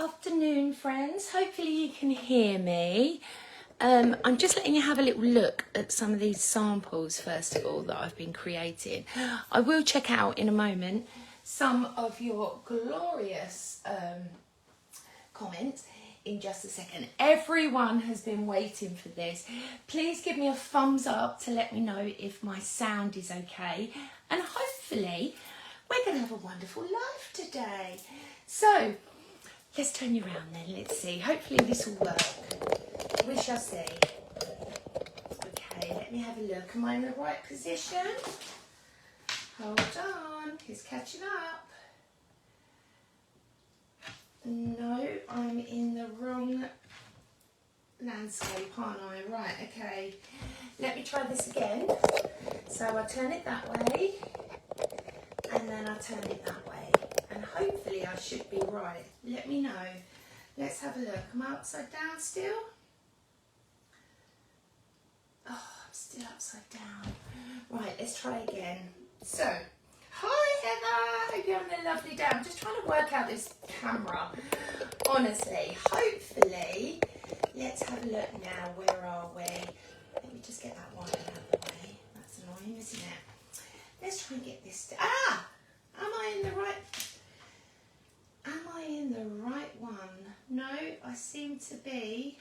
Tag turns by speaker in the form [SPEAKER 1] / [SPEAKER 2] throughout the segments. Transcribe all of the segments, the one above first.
[SPEAKER 1] Afternoon, friends. Hopefully you can hear me. I'm just letting you have a little look at some of these samples, first of all, that I've been creating. I will check out in a moment some of your glorious comments in just a second. Everyone has been waiting for this. Please give me a thumbs up to let me know if my sound is okay. And hopefully we're going to have a wonderful life today. So, let's turn you around then, let's see. Hopefully this will work. We shall see. Okay, let me have a look. Am I in the right position? Hold on, he's catching up. No, I'm in the wrong landscape, aren't I? Right, okay. Let me try this again. So I turn it that way, and then I turn it that way. And hopefully I should be right. Let me know. Let's have a look. Am I upside down still? Oh, I'm still upside down. Right, let's try again. So, hi Heather. Hope you're having a lovely day. I'm just trying to work out this camera. Honestly, hopefully, let's have a look now. Where are we? Let me just get that one out of the way. That's annoying, isn't it? Let's try and get this. Ah! Am I in the right? Am I in the right one? No, I seem to be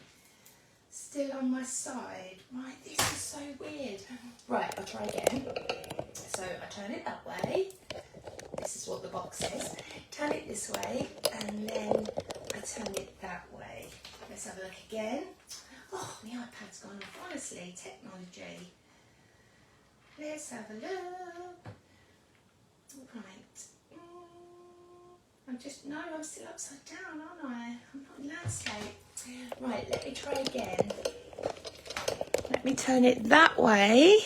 [SPEAKER 1] still on my side. Right, this is so weird. Right, I'll try again. So I turn it that way. This is what the box says. Turn it this way, and then I turn it that way. Let's have a look again. Oh, my iPad's gone off. Honestly, technology. Let's have a look. Right. I'm still upside down, aren't I? I'm not in landscape. Right, let me try again. Let me turn it that way.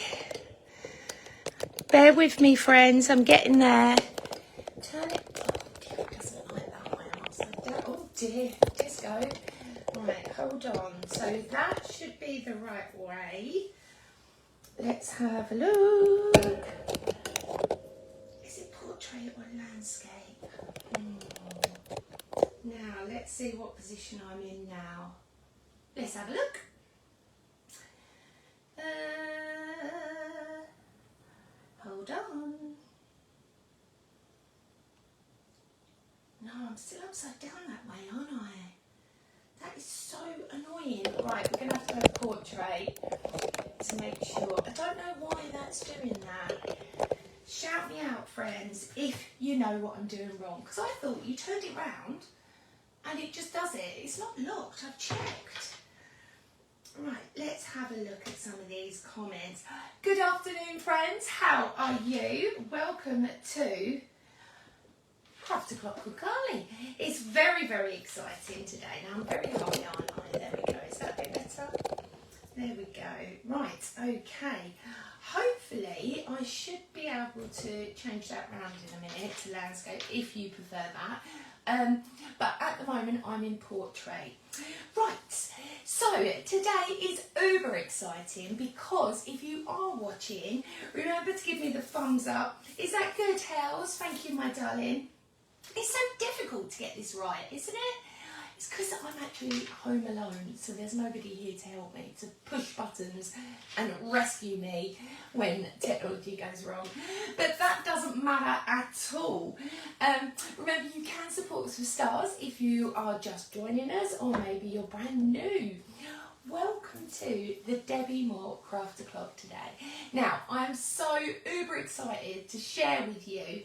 [SPEAKER 1] Bear with me, friends, I'm getting there. Turn it. Oh dear, it doesn't like that way. I'm upside down. Oh dear, disco. Right, hold on. So that should be the right way. Let's have a look. Is it portrait or landscape? Now, let's see what position I'm in now. Let's have a look. Hold on. No, I'm still upside down that way, aren't I? That is so annoying. Right, we're going to have to go portrait to make sure. I don't know why that's doing that. Shout me out, friends, if you know what I'm doing wrong. Because I thought you turned it round and it just does it. It's not locked, I've checked. Right, let's have a look at some of these comments. Good afternoon, friends. How are you? Welcome to Craft O'Clock with Carley. It's very, very exciting today. Now, I'm very high, aren't I? There we go. Is that a bit better? There we go. Right, okay. Hopefully, I should be able to change that round in a minute to landscape, if you prefer that. But at the moment, I'm in portrait. Right, so today is uber exciting because if you are watching, remember to give me the thumbs up. Is that good, Hells? Thank you, my darling. It's so difficult to get this right, isn't it? It's because I'm actually home alone, so there's nobody here to help me, to push buttons and rescue me when technology goes wrong. But that doesn't matter at all. Remember, you can support us with stars if you are just joining us, or maybe you're brand new. Welcome to the Debbi Moore Craft O'Clock today. Now, I'm so uber excited to share with you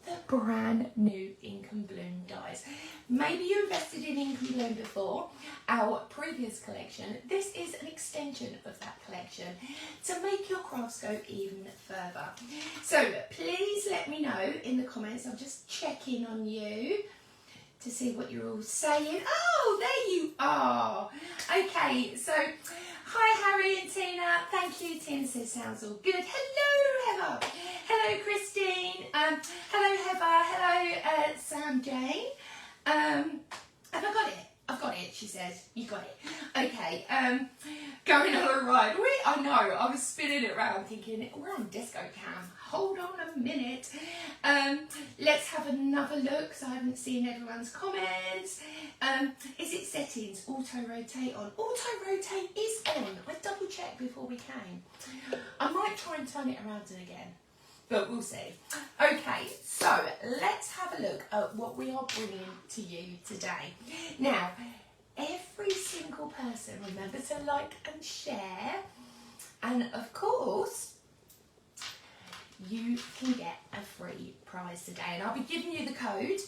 [SPEAKER 1] the brand new Ink and Bloom dies. Maybe you invested in Ink and Bloom before, our previous collection. This is an extension of that collection to make your crafts go even further. So please let me know in the comments. I'm just checking on you to see what you're all saying. Oh, there you are. Okay, so hi Harry and Tina. Thank you. Tina says sounds all good. Hello Heather. Hello Christine. Hello Heather. Hello Sam Jane. Have I got it? I've got it, she said. You got it. Okay, going on a ride. I know, I was spinning it around thinking, we're on disco cam. Hold on a minute. Let's have another look, because I haven't seen everyone's comments. Is it settings? Auto rotate on. Auto rotate is on. I double checked before we came. I might try and turn it around and again, but we'll see. Okay, so let's have a look at what we are bringing to you today. Now, every single person, remember to like and share, and of course, you can get a free prize today, and I'll be giving you the code,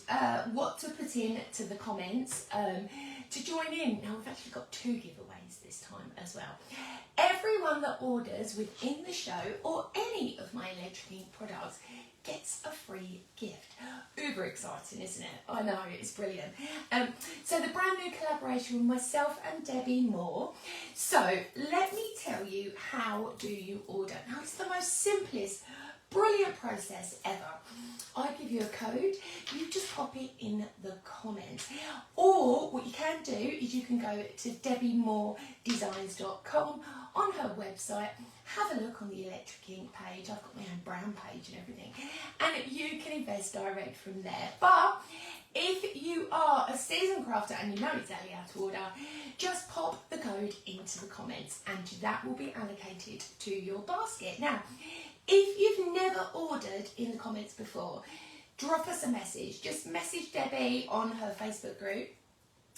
[SPEAKER 1] what to put in to the comments to join in. Now, we've actually got 2 giveaways this time as well. Everyone that orders within the show or any of my electric ink products gets a free gift. Uber exciting, isn't it? I know, it's brilliant. So the brand new collaboration with myself and Debbi Moore. So let me tell you, how do you order? Now, it's the most simplest, brilliant process ever. I give you a code, you just pop it in the comments. Or what you can do is you can go to debbimoredesigns.com on her website, have a look on the electric ink page. I've got my own brown page and everything, and you can invest direct from there. But if you are a seasoned crafter and you know exactly how to order, just pop the code into the comments and that will be allocated to your basket. Now, if you've never ordered in the comments before, drop us a message. Just message Debbi on her Facebook group,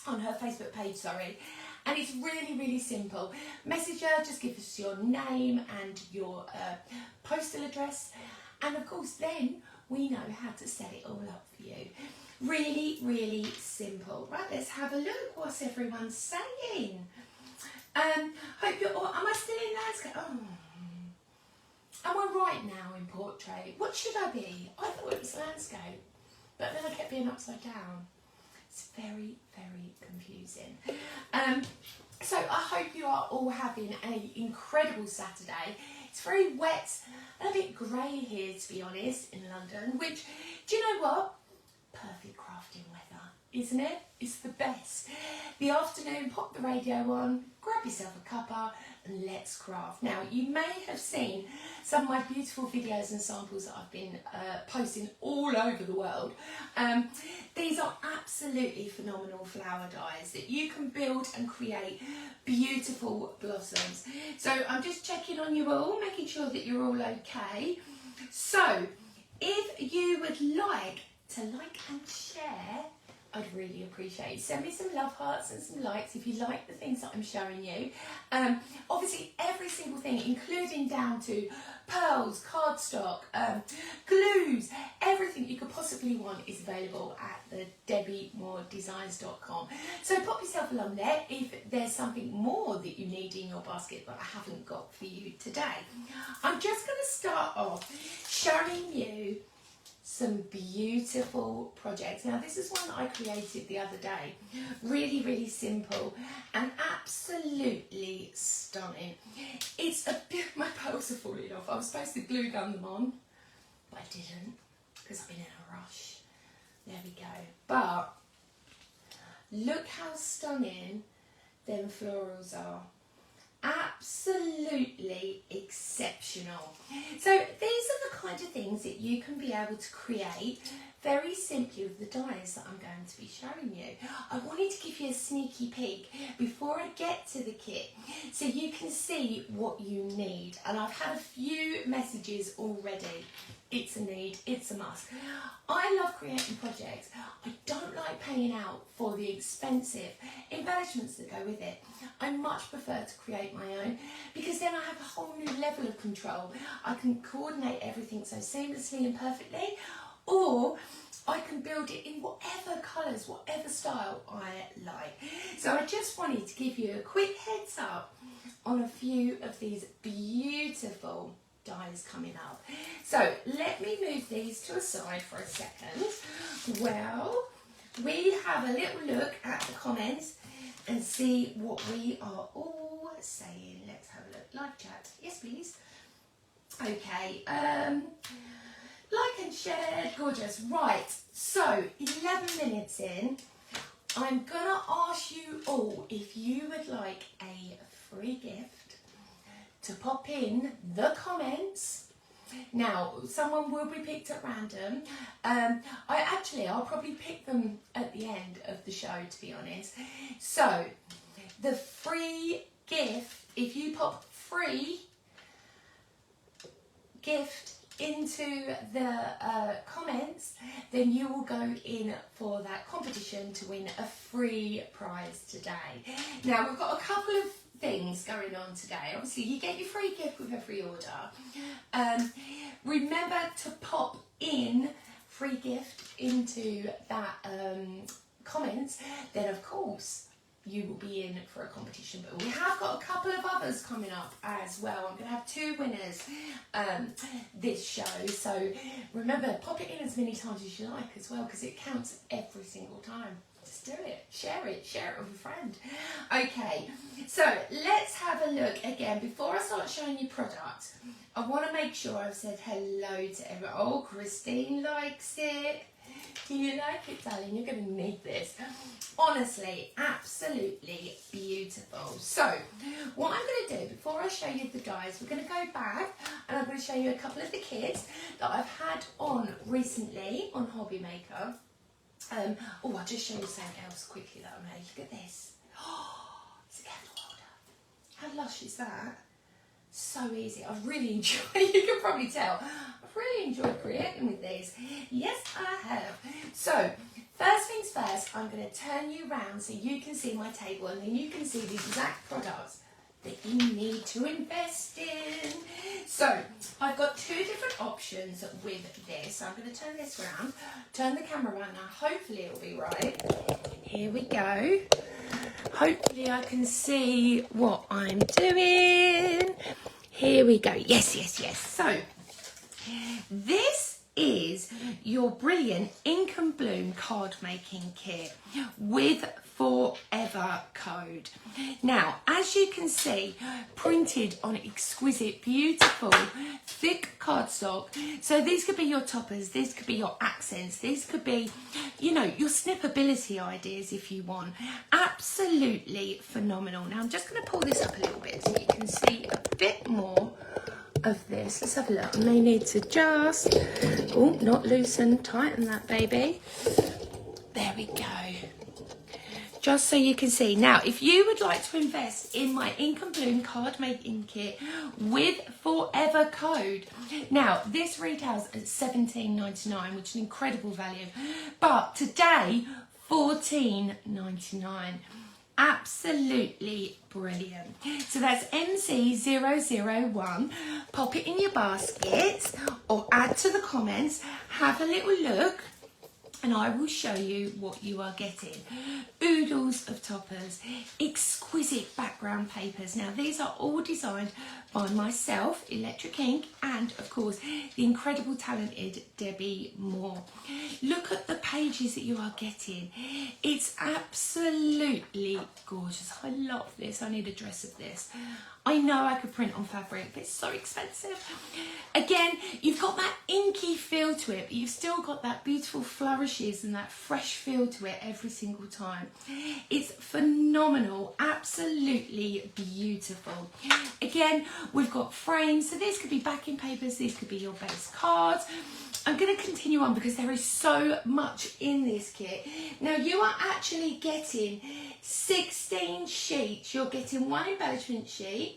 [SPEAKER 1] on her Facebook page, sorry. And it's really, really simple. Message her, just give us your name and your postal address. And of course, then we know how to set it all up for you. Really, really simple. Right, let's have a look. What's everyone saying? Hope you're all, am I still in landscape? Oh. Am I right now in portrait? What should I be? I thought it was landscape, but then I kept being upside down. It's very, very confusing. So I hope you are all having an incredible Saturday. It's very wet and a bit grey here, to be honest, in London, which, do you know what? Perfect crafting weather, isn't it? It's the best. The afternoon, pop the radio on, grab yourself a cuppa, and let's craft. Now, you may have seen some of my beautiful videos and samples that I've been posting all over the world. These are absolutely phenomenal flower dyes that you can build and create beautiful blossoms. So I'm just checking on you all, making sure that you're all okay. So if you would like to like and share, I'd really appreciate it. Send me some love hearts and some likes if you like the things that I'm showing you. Obviously, every single thing, including down to pearls, cardstock, glues, everything you could possibly want is available at the debbimoredesigns.com. So pop yourself along there if there's something more that you need in your basket that I haven't got for you today. I'm just going to start off showing you some beautiful projects. Now, this is one that I created the other day. Really, really simple and absolutely stunning. It's a bit, my pearls are falling off. I was supposed to glue gun them on, but I didn't because I've been in a rush. There we go. But look how stunning them florals are. Absolutely exceptional. So these are the kind of things that you can be able to create very simply with the dyes that I'm going to be showing you. I wanted to give you a sneaky peek before I get to the kit so you can see what you need. And I've had a few messages already. It's a need, it's a must. I love creating projects. I don't like paying out for the expensive embellishments that go with it. I much prefer to create my own because then I have a whole new level of control. I can coordinate everything so seamlessly and perfectly, or I can build it in whatever colours, whatever style I like. So I just wanted to give you a quick heads up on a few of these beautiful dyes coming up. So let me move these to a side for a second. Well, we have a little look at the comments and see what we are all saying. Let's have a look. Live chat. Yes, please. Okay. Like and share. Gorgeous. Right. So 11 minutes in. I'm gonna ask you all if you would like a free gift to pop in the comments. Now, someone will be picked at random. I'll probably pick them at the end of the show, to be honest. So, the free gift, if you pop free gift into the comments, then you will go in for that competition to win a free prize today. Now, we've got a couple of things going on today. Obviously, you get your free gift with every order. Remember to pop in free gift into that comments, then of course you will be in for a competition. But we have got a couple of others coming up as well. I'm going to have 2 winners this show, so remember, pop it in as many times as you like as well, because it counts every single time. Just do it, share it with a friend. Okay, so let's have a look again. Before I start showing you product, I want to make sure I've said hello to everyone. Oh, Christine likes it. Do you like it, darling? You're going to need this. Honestly, absolutely beautiful. So, what I'm going to do, before I show you the guys, we're going to go back and I'm going to show you a couple of the kits that I've had on recently on Hobby Maker. I'll just show you something else quickly that I made. Look at this. Oh, it's a candle holder. How lush is that? So easy. I've really enjoyed, you can probably tell, I've really enjoyed creating with these. Yes, I have. So, first things first, I'm going to turn you around so you can see my table, and then you can see the exact products that you need to invest in. So, I've got 2 different options with this. So I'm going to turn this around, turn the camera around now. Hopefully it'll be right. Here we go. Hopefully I can see what I'm doing. Here we go. Yes. So, this is your brilliant Ink and Bloom card making kit with Forever code. Now, as you can see, printed on exquisite, beautiful, thick cardstock. So these could be your toppers, these could be your accents, these could be, you know, your snippability ideas if you want. Absolutely phenomenal. Now, I'm just going to pull this up a little bit so you can see a bit more of this. Let's have a look. I may need to just, not loosen, tighten that baby. There we go. Just so you can see. Now, if you would like to invest in my Ink and Bloom card making kit with Forever code, now this retails at $17.99, which is an incredible value, but today $14.99. Absolutely brilliant. So that's MC001. Pop it in your basket or add to the comments. Have a little look and I will show you what you are getting. Oodles of toppers, exquisite background papers. Now these are all designed by myself, Electric Ink, and of course the incredible talented Debbi Moore. Look at the pages that you are getting. It's absolutely gorgeous. I love this. I need a dress of this. I know I could print on fabric, but it's so expensive. Again, you've got that inky feel to it, but you've still got that beautiful flourishes and that fresh feel to it every single time. It's phenomenal, absolutely beautiful. Again, we've got frames, so these could be backing papers, these could be your base cards. I'm going to continue on because there is so much in this kit. Now you are actually getting 16 sheets. You're getting 1 embellishment sheet.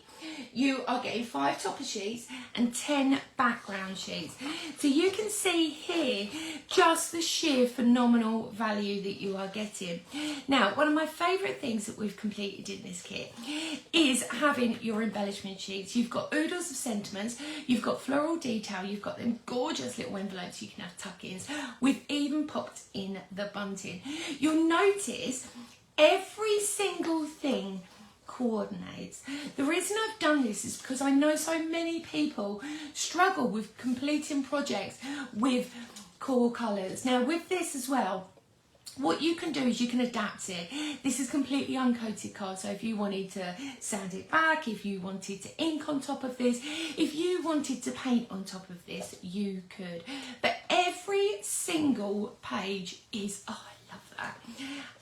[SPEAKER 1] You are getting 5 topper sheets and 10 background sheets. So you can see here just the sheer phenomenal value that you are getting. Now, one of my favourite things that we've completed in this kit is having your embellishment sheets. You've got oodles of sentiments, you've got floral detail, you've got them gorgeous little envelopes you can have tuck-ins. We've even popped in the bunting. You'll notice every single thing coordinates. The reason I've done this is because I know so many people struggle with completing projects with core colours. Now with this as well, what you can do is you can adapt it. This is completely uncoated card, so if you wanted to sand it back, if you wanted to ink on top of this, if you wanted to paint on top of this, you could. But every single page is, oh, I love that. that.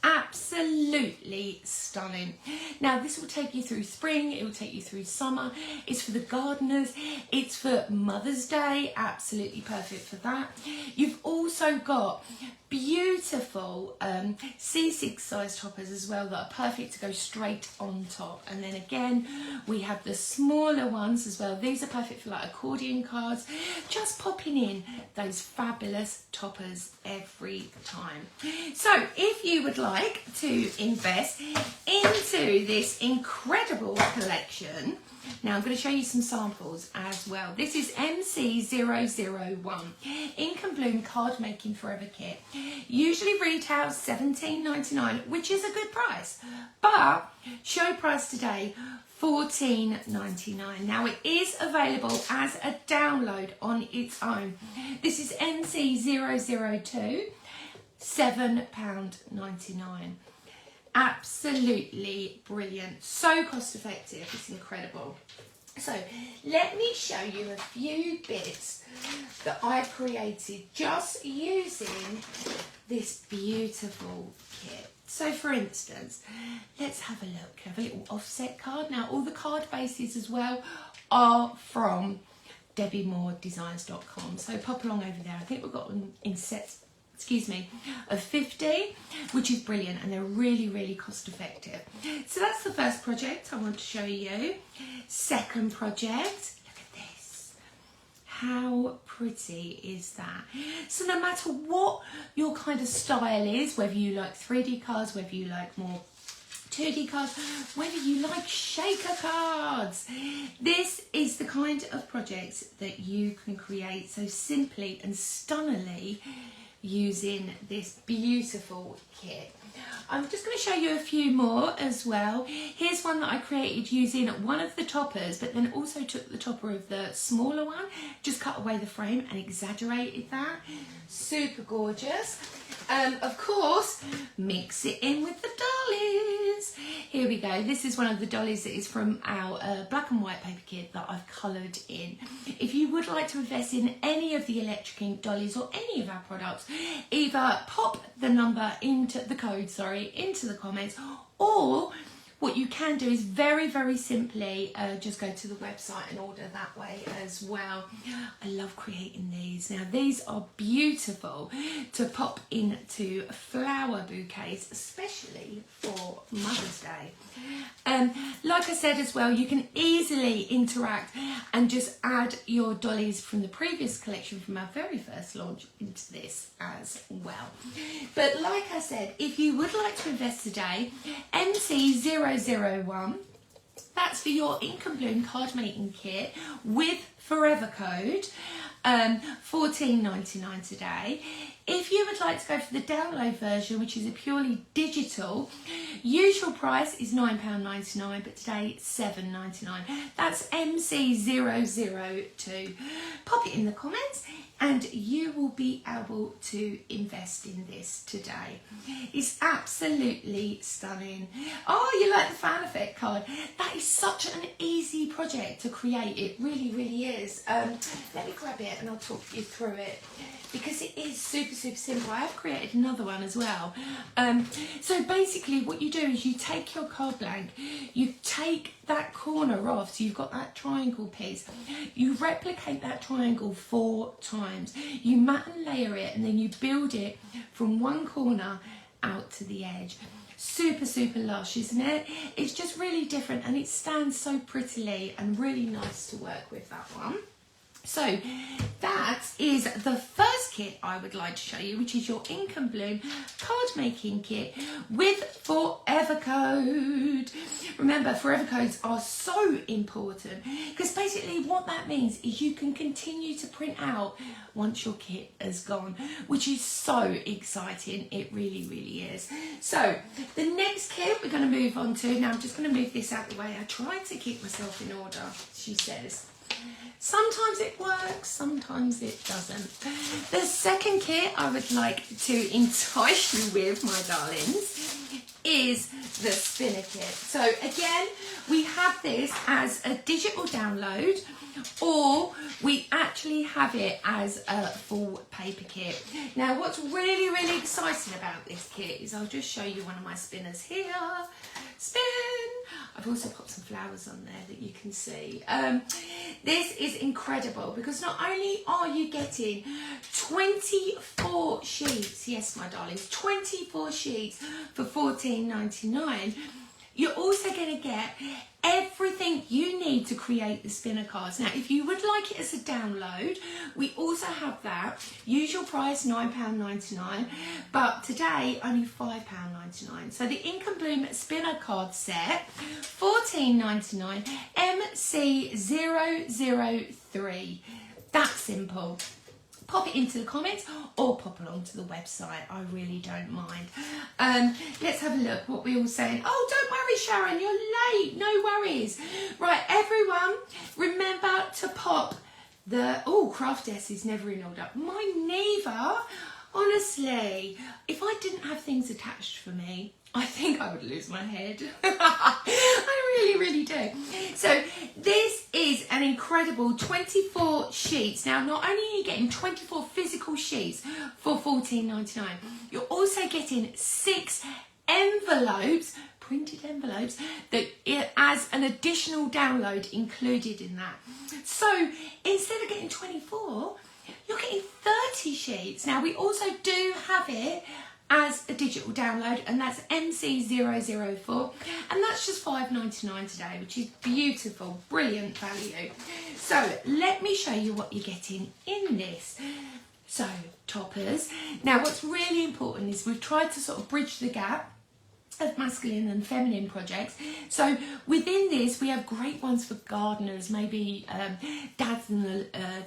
[SPEAKER 1] Absolutely stunning. Now this will take you through spring, it will take you through summer, it's for the gardeners, it's for Mother's Day, absolutely perfect for that. You've also got beautiful C6 size toppers as well that are perfect to go straight on top. And then again we have the smaller ones as well. These are perfect for like accordion cards, just popping in those fabulous toppers every time. So if you would like to invest into this incredible collection, now I'm going to show you some samples as well. This is MC001 Ink and Bloom Card Making Forever Kit. Usually retails $17.99, which is a good price, but show price today $14.99. Now it is available as a download on its own. This is MC002, £7.99. Absolutely brilliant, so cost effective, it's incredible. So let me show you a few bits that I created just using this beautiful kit. So for instance, let's have a look, have a little offset card. Now all the card bases as well are from DebbiMooreDesigns.com, so pop along over there. I think we've got them in sets, of 50, which is brilliant, and they're really cost effective. So that's the first project I want to show you. Second project, look at this. How pretty is that? So no matter what your kind of style is, whether you like 3D cards, whether you like more 2D cards, whether you like shaker cards, this is the kind of projects that you can create so simply and stunningly using this beautiful kit. I'm just going to show you a few more as well. Here's one that I created using one of the toppers, but then also took the topper of the smaller one, just cut away the frame and exaggerated that. Super gorgeous. Of course, mix it in with the dollies. Here we go. This is one of the dollies that is from our black and white paper kit that I've coloured in. If you would like to invest in any of the electric ink dollies or any of our products, either pop the number into the code, into the comments, or what you can do is very simply just go to the website and order that way as well. I love creating these. Now these are beautiful to pop into flower bouquets, especially for Mother's Day. Like I said as well, you can easily interact and just add your dollies from the previous collection from our very first launch into this as well. But like I said, if you would like to invest today, MC001, that's for your Ink and Bloom card making kit with Forever Code, $14.99 today. If you would like to go for the download version, which is a purely digital, usual price is £9.99, but today it's £7.99. That's MC002. Pop it in the comments and you will be able to invest in this today. It's absolutely stunning. Oh, you like the fan effect card? That is such an easy project to create. It really is. Let me grab it and I'll talk you through it, because it is super simple. I have created another one as well. So basically what you do is you take your card blank, you take that corner off, so you've got that triangle piece, you replicate that triangle 4 times, you mat and layer it, and then you build it from one corner out to the edge. Super lush, isn't it? It's just really different and it stands so prettily and really nice to work with, that one. So that is the first kit I would like to show you, which is your Ink and Bloom card making kit with Forever Code. Remember, Forever Codes are so important, because basically what that means is you can continue to print out once your kit has gone, which is so exciting. It really is. So the next kit we're going to move on to, now I'm just going to move this out of the way. I tried to keep myself in order, she says. Sometimes it works, sometimes it doesn't. The second kit I would like to entice you with, my darlings, is the spinner kit. So again, we have this as a digital download, or we actually have it as a full paper kit. Now what's really, really exciting about this kit is I'll just show you one of my spinners here. Spin! I've also put some flowers on there that you can see. This is incredible because not only are you getting 24 sheets, yes my darlings, 24 sheets for $14.99, you're also going to get everything you need to create the spinner cards. Now, if you would like it as a download, we also have that. Usual price £9.99, but today only £5.99. So the Ink and Bloom spinner card set, $14.99, MC003. That simple. Pop it into the comments or pop along to the website. I really don't mind. Let's have a look what we're all saying. Oh, don't worry, Sharon, you're late. No worries. Right, everyone, remember to pop the... Oh, Craft Desk is never in order. Mine neither. Honestly, if I didn't have things attached for me, I think I would lose my head. I really, really do. So this is an incredible 24 sheets. Now, not only are you getting 24 physical sheets for $14.99, you're also getting 6 envelopes, printed envelopes, that as an additional download included in that. So instead of getting 24, you're getting 30 sheets. Now, we also do have it as a digital download, and that's MC004, and that's just $5.99 today, which is beautiful, brilliant value. So let me show you what you're getting in this. So toppers. Now what's really important is we've tried to sort of bridge the gap of masculine and feminine projects. So within this we have great ones for gardeners, maybe dad's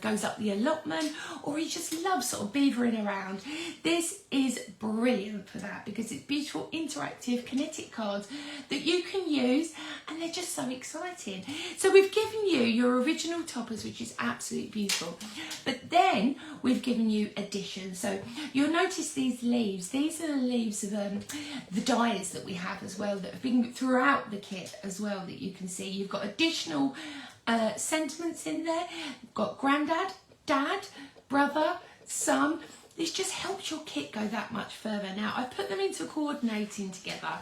[SPEAKER 1] goes up the allotment, or he just loves sort of beavering around. This is brilliant for that because it's beautiful interactive kinetic cards that you can use, and they're just so exciting. So we've given you your original toppers, which is absolutely beautiful, but then we've given you additions. So you'll notice these leaves. These are the leaves of the dies that we have as well, that have been throughout the kit as well, that you can see. You've got additional sentiments in there. You've got granddad, dad, brother, son. This just helps your kit go that much further. Now I put them into coordinating together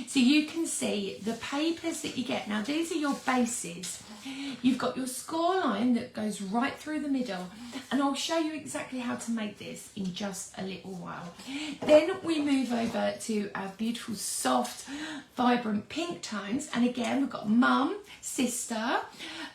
[SPEAKER 1] so you can see the papers that you get. Now these are your bases. You've got your score line that goes right through the middle, and I'll show you exactly how to make this in just a little while. Then we move over to our beautiful soft vibrant pink tones, and again we've got mum, sister,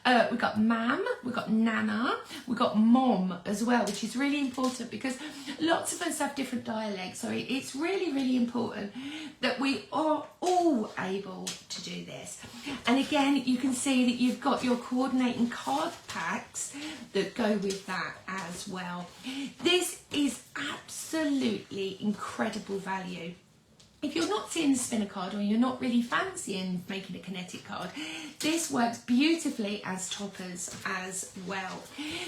[SPEAKER 1] we've got mam, we've got nana, we've got mom as well, which is really important because lots of us have different dialects, so it's really, really important that we are all able to do this. And again, you can see that you've got your coordinating card packs that go with that as well. This is absolutely incredible value. If you're not seeing the spinner card, or you're not really fancying making a kinetic card, this works beautifully as toppers as well.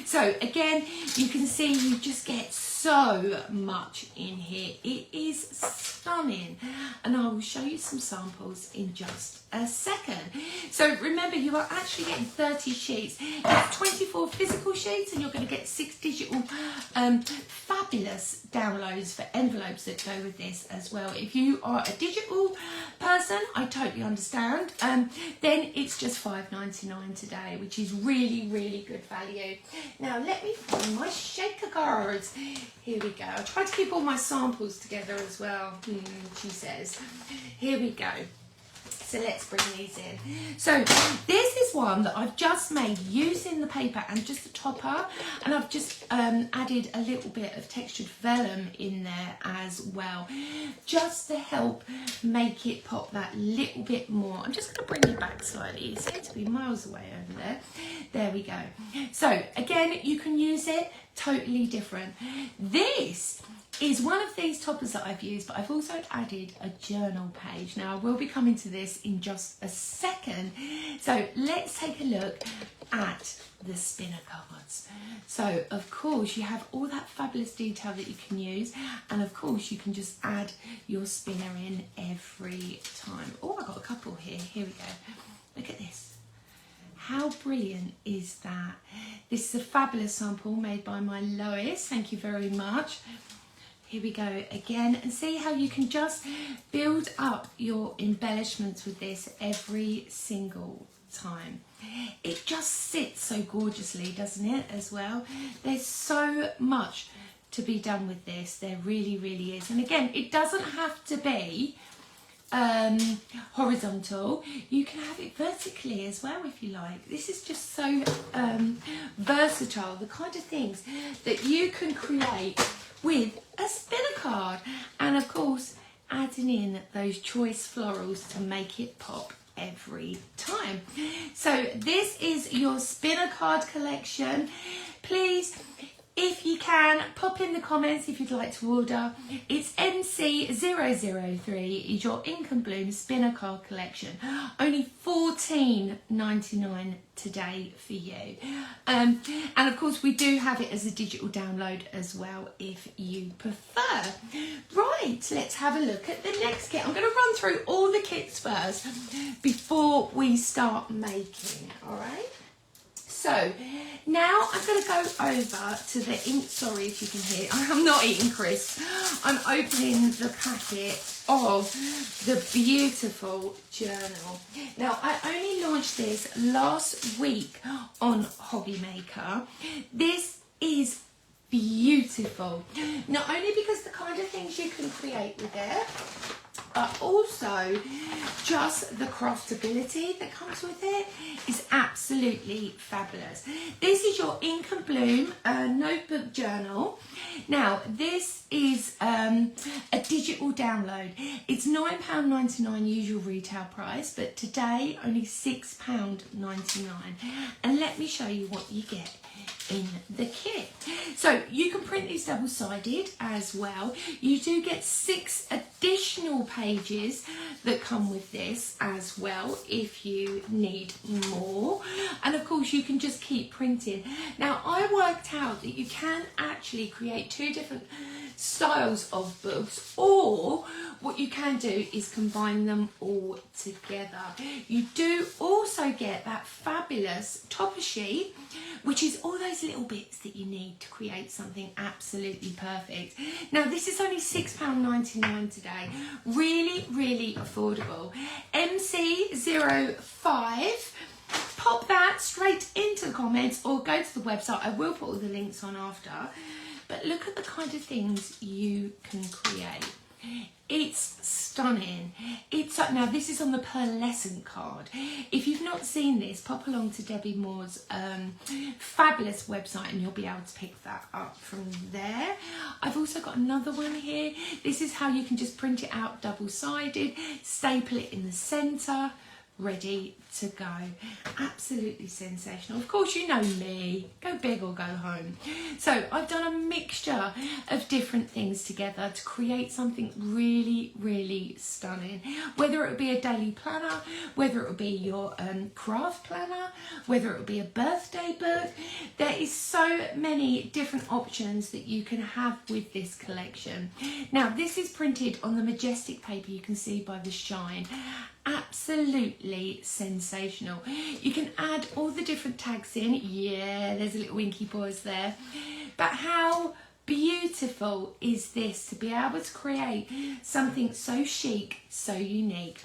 [SPEAKER 1] So again, you can see you just get so much in here. It is stunning, and I will show you some samples in just a second. So remember, you are actually getting 30 sheets. It's 24 physical sheets, and you're going to get 6 digital fabulous downloads for envelopes that go with this as well. If you are a digital person, I totally understand. Then it's just $5.99 today, which is really, really good value. Now let me find my shaker cards. Here we go. I tried to keep all my samples together as well, she says. Here we go. So let's bring these in. So this is one that I've just made using the paper and just the topper, and I've just added a little bit of textured vellum in there as well, just to help make it pop that little bit more. I'm just going to bring you back slightly. It seems to be miles away over there. There we go. So again, you can use it totally different. This is one of these toppers that I've used, but I've also added a journal page. Now I will be coming to this in just a second. So let's take a look at the spinner cards. So of course you have all that fabulous detail that you can use, and of course you can just add your spinner in every time. Oh, I've got a couple here. Here we go. Look at this. How brilliant is that? This is a fabulous sample made by my Lois. Thank you very much. Here we go again, and see how you can just build up your embellishments with this every single time. It just sits so gorgeously, doesn't it, as well? There's so much to be done with this. There really, really is. And again, it doesn't have to be horizontal. You can have it vertically as well if you like. This is just so versatile, the kind of things that you can create with a spinner card, and of course adding in those choice florals to make it pop every time. So this is your spinner card collection. Please, if you can, pop in the comments if you'd like to order. It's MC003 is your Ink and Bloom spinner card collection. Only $14.99 today for you. And of course we do have it as a digital download as well if you prefer. Right, let's have a look at the next kit. I'm going to run through all the kits first before we start making, all right? So now I'm going to go over to the ink. Sorry if you can hear, I'm not eating crisps. I'm opening the packet of the beautiful journal. Now I only launched this last week on Hobby Maker. This is beautiful, not only because the kind of things you can create with it, but also just the craftability that comes with it is absolutely fabulous. This is your Ink and Bloom notebook journal. Now this is a digital download. It's £9.99 usual retail price, but today only £6.99. And let me show you what you get in the kit. So you can print these double-sided as well. You do get 6 additional pages that come with this as well if you need more, and of course you can just keep printing. Now I worked out that you can actually create 2 different styles of books, or what you can do is combine them all together. You do also get that fabulous topper sheet, which is all those little bits that you need to create something absolutely perfect. Now this is only £6.99 today. Really, really affordable. MC05. Pop that straight into the comments or go to the website. I will put all the links on after. But look at the kind of things you can create. It's stunning. It's now this is on the pearlescent card. If you've not seen this, pop along to Debbi Moore's fabulous website and you'll be able to pick that up from there. I've also got another one here. This is how you can just print it out double-sided, staple it in the centre, ready to go. Absolutely sensational. Of course, you know me, go big or go home. So I've done a mixture of different things together to create something really, really stunning. Whether it would be a daily planner, whether it would be your craft planner, whether it would be a birthday book, there is so many different options that you can have with this collection. Now this is printed on the majestic paper, you can see by the shine. Absolutely sensational. You can add all the different tags in. Yeah, there's a little winky boys there. But how beautiful is this to be able to create something so chic, so unique.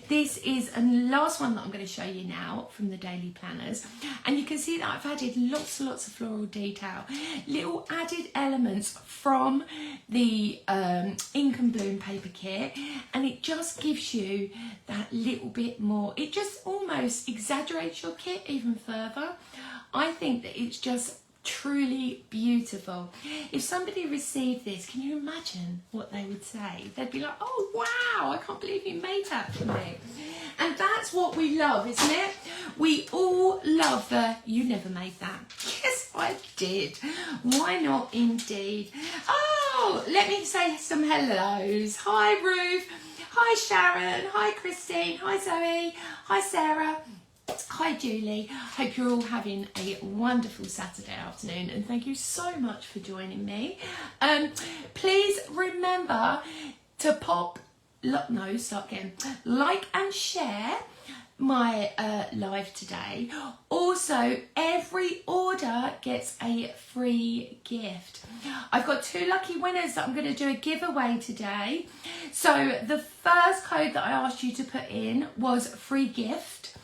[SPEAKER 1] This is the last one that I'm going to show you now from the daily planners, and you can see that I've added lots and lots of floral detail, little added elements from the Ink and Bloom paper kit, and it just gives you that little bit more. It just almost exaggerates your kit even further. I think that it's just truly beautiful. If somebody received this, can you imagine what they would say? They'd be like, oh wow, I can't believe you made that for me. And that's what we love, isn't it? We all love the, you never made that. Yes, I I did. Why not indeed? Oh, let me say some hellos. Hi Ruth, hi Sharon, hi Christine, hi Zoe, hi Sarah, hi Julie. Hope you're all having a wonderful Saturday afternoon, and thank you so much for joining me. Please remember to like and share my live today. Also, every order gets a free gift. I've got 2 lucky winners that I'm going to do a giveaway today. So the first code that I asked you to put in was free gift.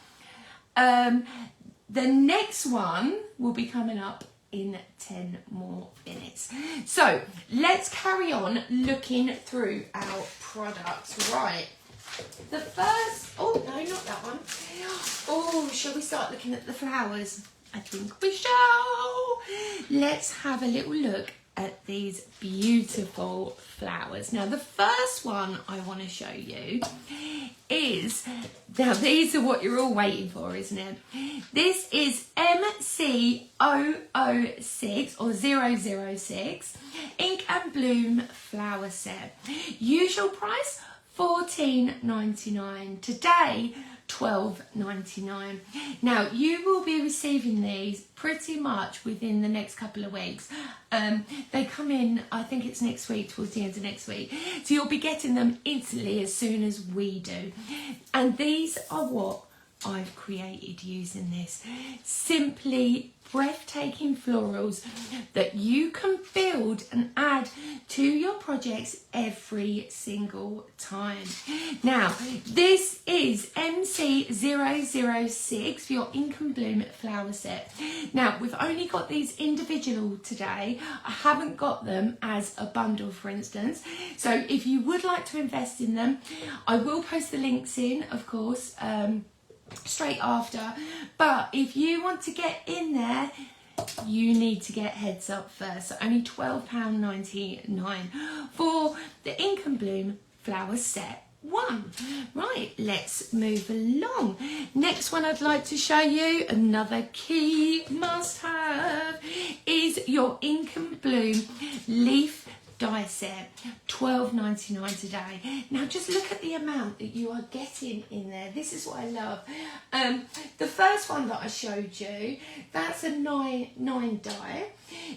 [SPEAKER 1] The next one will be coming up in 10 more minutes. So let's carry on looking through our products. Right. The first, oh no, not that one. Oh, shall we start looking at the flowers? I think we shall. Let's have a little look at these beautiful flowers. Now, the first one I want to show you is, now these are what you're all waiting for, isn't it? This is MC006 or 006 Ink and Bloom flower set. Usual price $14.99. Today, $12.99. Now, you will be receiving these pretty much within the next couple of weeks. They come in, I think it's next week, towards the end of next week. So you'll be getting them instantly as soon as we do. And these are what I've created using this. Simply breathtaking florals that you can build and add to your projects every single time. Now, this is MC006 for your Ink and Bloom flower set. Now, we've only got these individual today. I haven't got them as a bundle, for instance. So if you would like to invest in them, I will post the links in, of course, straight after. But if you want to get in there, you need to get heads up first. So only £12.99 for the Ink and Bloom flower set 1. Right, let's move along. Next one I'd like to show you, another key must have, is your Ink and Bloom leaf die set, $12.99 today. Now just look at the amount that you are getting in there. This is what I love. The first one that I showed you, that's a 9 die.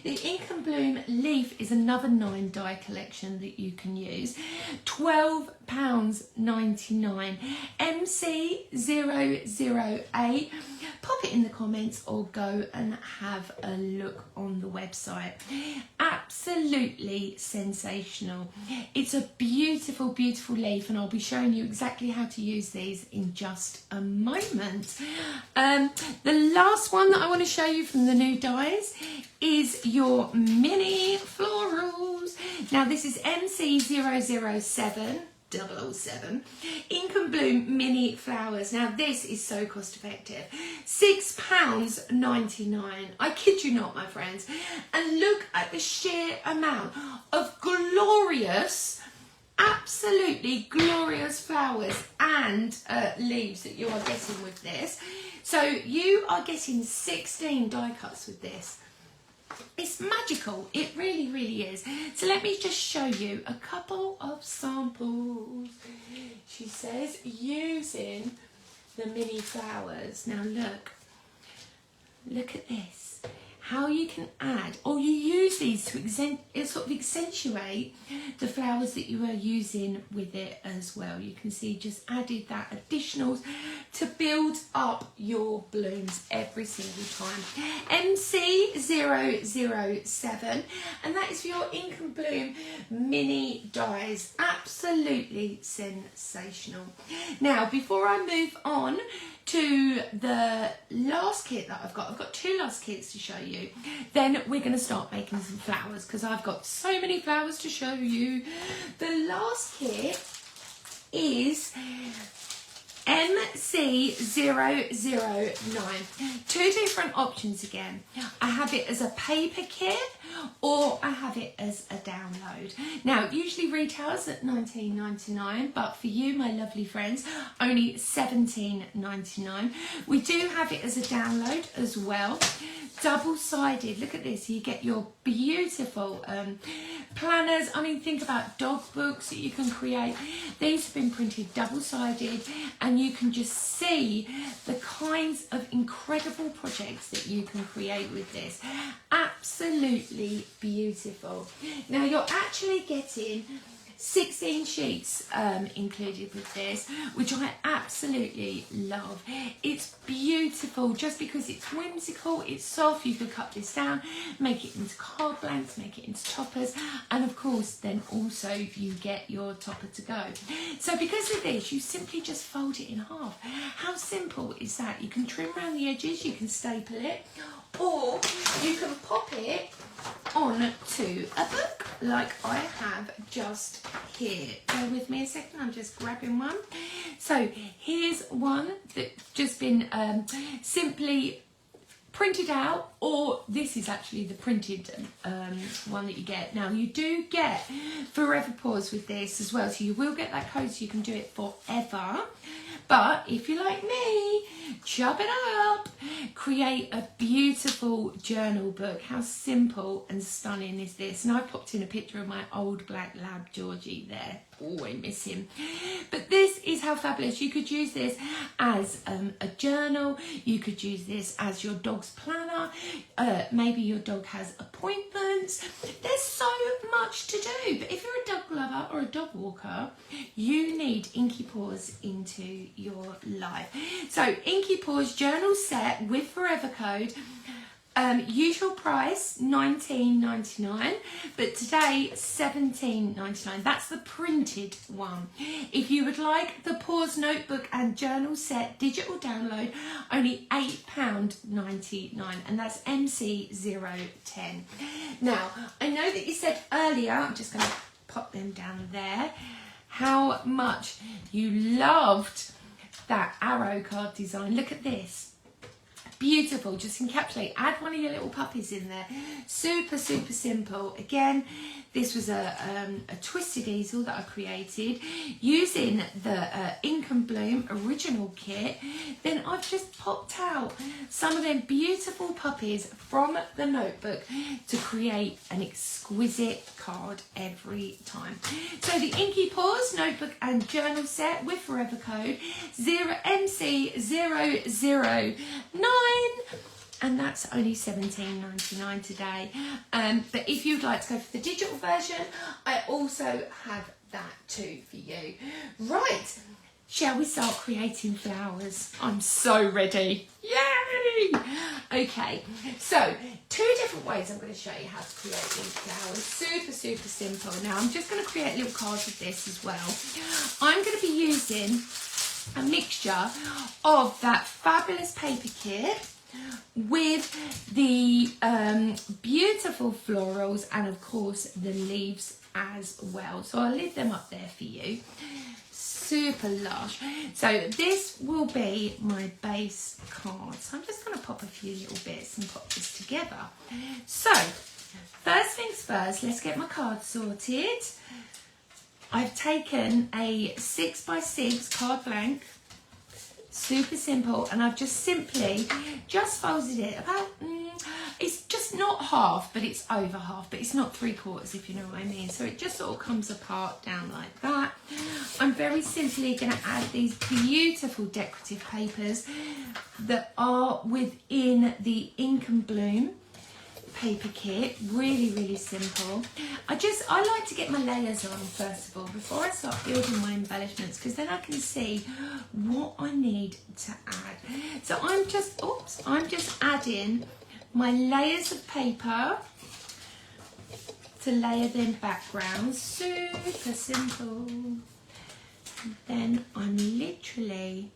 [SPEAKER 1] The Ink and Bloom leaf is another 9 die collection that you can use. £12.99. MC008. Pop it in the comments or go and have a look on the website. Absolutely sensational. It's a beautiful, beautiful leaf, and I'll be showing you exactly how to use these in just a moment. The last one that I want to show you from the new dies is your mini florals. Now this is MC007 Ink and Bloom mini flowers. Now this is so cost effective, £6.99. I kid you not, my friends. And look at the sheer amount of glorious, absolutely glorious flowers and leaves that you are getting with this. So you are getting 16 die cuts with this. It's magical, it really, really is. So let me just show you a couple of samples. She says using the mini flowers. Now look at this. How you can add, or you use these to sort of accentuate the flowers that you are using with it as well. You can see just added that additionals to build up your blooms every single time. MC007, and that is for your Ink and Bloom mini dies. Absolutely sensational. Now, before I move on to the last kit that I've got 2 last kits to show you. Then we're going to start making some flowers because I've got so many flowers to show you. The last kit is MC009. 2 different options again. I have it as a paper kit or I have it as a download. Now it usually retails at $19.99, but for you, my lovely friends, only $17.99. We do have it as a download as well. double-sided. Look at this. You get your beautiful planners. I mean, think about dog books that you can create. These have been printed double-sided, and you can just see the kinds of incredible projects that you can create with this. Absolutely beautiful. Now, you're actually getting 16 sheets included with this, which I absolutely love. It's beautiful just because it's whimsical, it's soft. You could cut this down, make it into card blanks, make it into toppers, and of course then also you get your topper to go. So because of this, you simply just fold it in half. How simple is that? You can trim around the edges, you can staple it, or you can pop it on to a book like I have just here. Bear with me a second, I'm just grabbing one. So here's one that's just been simply printed out, or this is actually the printed one that you get. Now you do get forever pause with this as well, so you will get that code so you can do it forever. But if you're like me, chop it up, create a beautiful journal book. How simple and stunning is this? And I've popped in a picture of my old black lab Georgie there. Oh, I miss him. But this is how fabulous. You could use this as a journal. You could use this as your dog's planner. Maybe your dog has appointments. There's so much to do. But if you're a dog lover or a dog walker, you need Inky Paws into your life. So Inky Paws journal set with forever code. Usual price $19.99, but today $17.99. That's the printed one. If you would like the Paws notebook and journal set digital download, only £8.99, and that's MC010. Now, I know that you said earlier, I'm just going to pop them down there, how much you loved that arrow card design. Look at this. Beautiful, just encapsulate, add one of your little puppies in there. Super, super simple. Again, this was a twisted easel that I created using the Ink and Bloom original kit. Then I've just popped out some of them beautiful puppies from the notebook to create an exquisite card every time. So the Inky Paws notebook and journal set with forever code MC009. And that's only $17.99 today. But if you'd like to go for the digital version, I also have that too for you. Right, shall we start creating flowers? I'm so ready. Yay! Okay, so 2 different ways I'm going to show you how to create these flowers. Super, super simple. Now I'm just going to create little cards with this as well. I'm going to be using a mixture of that fabulous paper kit with the beautiful florals and of course the leaves as well. So I'll leave them up there for you. Super lush. So this will be my base card. So I'm just going to pop a few little bits and pop this together. So first things first, let's get my card sorted. I've taken a 6x6 card blank, super simple, and I've just simply folded it about, it's just not half, but it's over half, but it's not 3/4 if you know what I mean. So it just sort of comes apart down like that. I'm very simply going to add these beautiful decorative papers that are within the Ink and Bloom paper kit. Really, really simple. I like to get my layers on first of all before I start building my embellishments, because then I can see what I need to add. So I'm just adding my layers of paper to layer them backgrounds. Super simple. And then I'm literally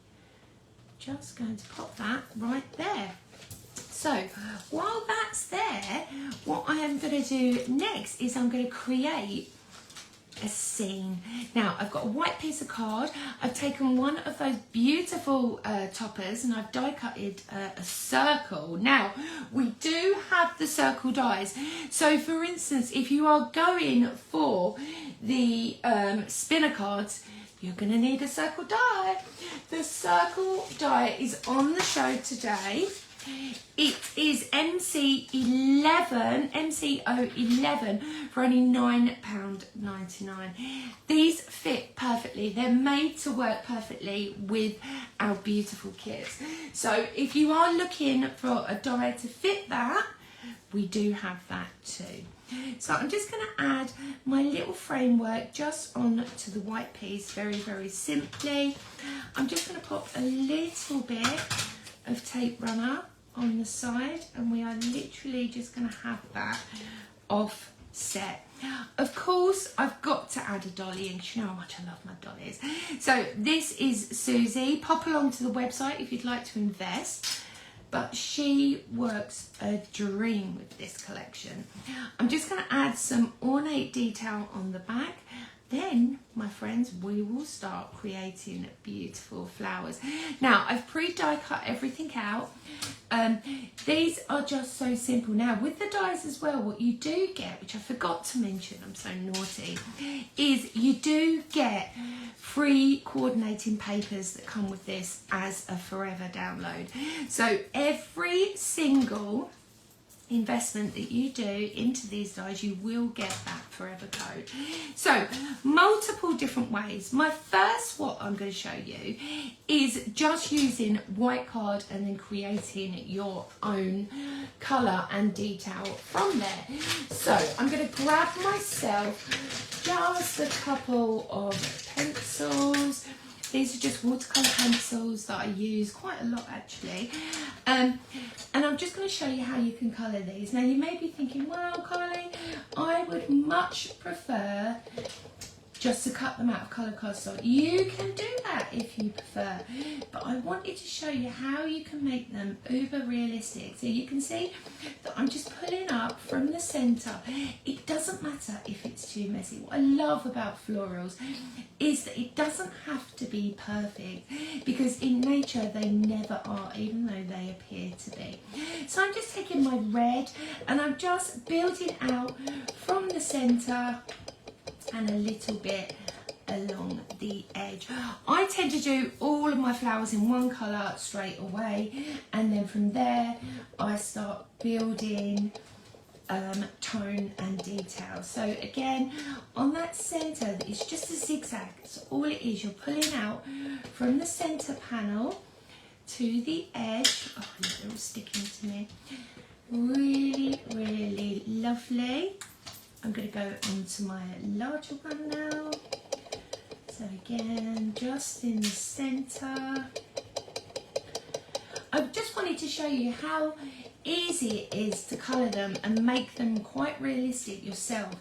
[SPEAKER 1] just going to pop that right there. So while that's there, what I am going to do next is I'm going to create a scene. Now I've got a white piece of card. I've taken one of those beautiful toppers and I've die cutted a circle. Now we do have the circle dies. So for instance, if you are going for the spinner cards, you're going to need a circle die. The circle die is on the show today. It is MCO11 for only £9.99. These fit perfectly. They're made to work perfectly with our beautiful kits. So if you are looking for a dye to fit that, we do have that too. So I'm just going to add my little framework just on to the white piece very, very simply. I'm just going to pop a little bit of tape runner on the side, and we are literally just going to have that offset. Of course, I've got to add a dolly in, because you know how much I love my dollies. So this is Susie. Pop along to the website if you'd like to invest. But she works a dream with this collection. I'm just going to add some ornate detail on the back. Then, my friends, we will start creating beautiful flowers. Now, I've pre-die cut everything out. These are just so simple. Now, with the dies as well, what you do get, which I forgot to mention, I'm so naughty, is you do get free coordinating papers that come with this as a forever download. So every single investment that you do into these dies, you will get that forever code. So multiple different ways. My first, what I'm going to show you is just using white card and then creating your own colour and detail from there. So I'm going to grab myself just a couple of pencils. These are just watercolour pencils that I use quite a lot actually. And I'm just going to show you how you can colour these. Now you may be thinking, well, Carly, I would much prefer just to cut them out of colour cardstock. You can do that if you prefer, but I wanted to show you how you can make them uber realistic. So you can see that I'm just pulling up from the centre. It doesn't matter if it's too messy. What I love about florals is that it doesn't have to be perfect, because in nature they never are, even though they appear to be. So I'm just taking my red and I'm just building out from the centre and a little bit along the edge. I tend to do all of my flowers in one colour straight away, and then from there I start building tone and detail. So again, on that centre, it's just a zigzag. So all it is, you're pulling out from the centre panel to the edge. Oh, they're all sticking to me. Really, really lovely. I'm going to go onto my larger one now. So again, just in the centre. I just wanted to show you how easy it is to colour them and make them quite realistic yourself,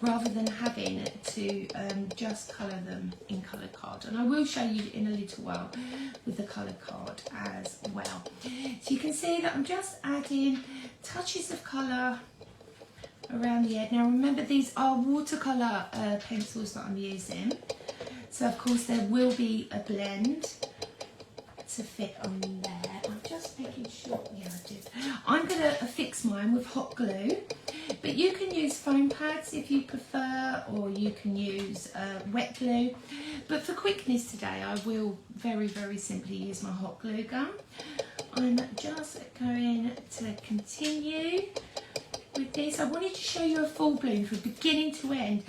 [SPEAKER 1] rather than having to just colour them in coloured card. And I will show you in a little while with the coloured card as well. So you can see that I'm just adding touches of colour around the edge. Now remember, these are watercolour pencils that I'm using, so of course there will be a blend to fit on there. I'm just making sure, yeah I did. I'm going to affix mine with hot glue, but you can use foam pads if you prefer, or you can use wet glue, but for quickness today I will very, very simply use my hot glue gun. I'm just going to continue with this. I wanted to show you a full bloom from beginning to end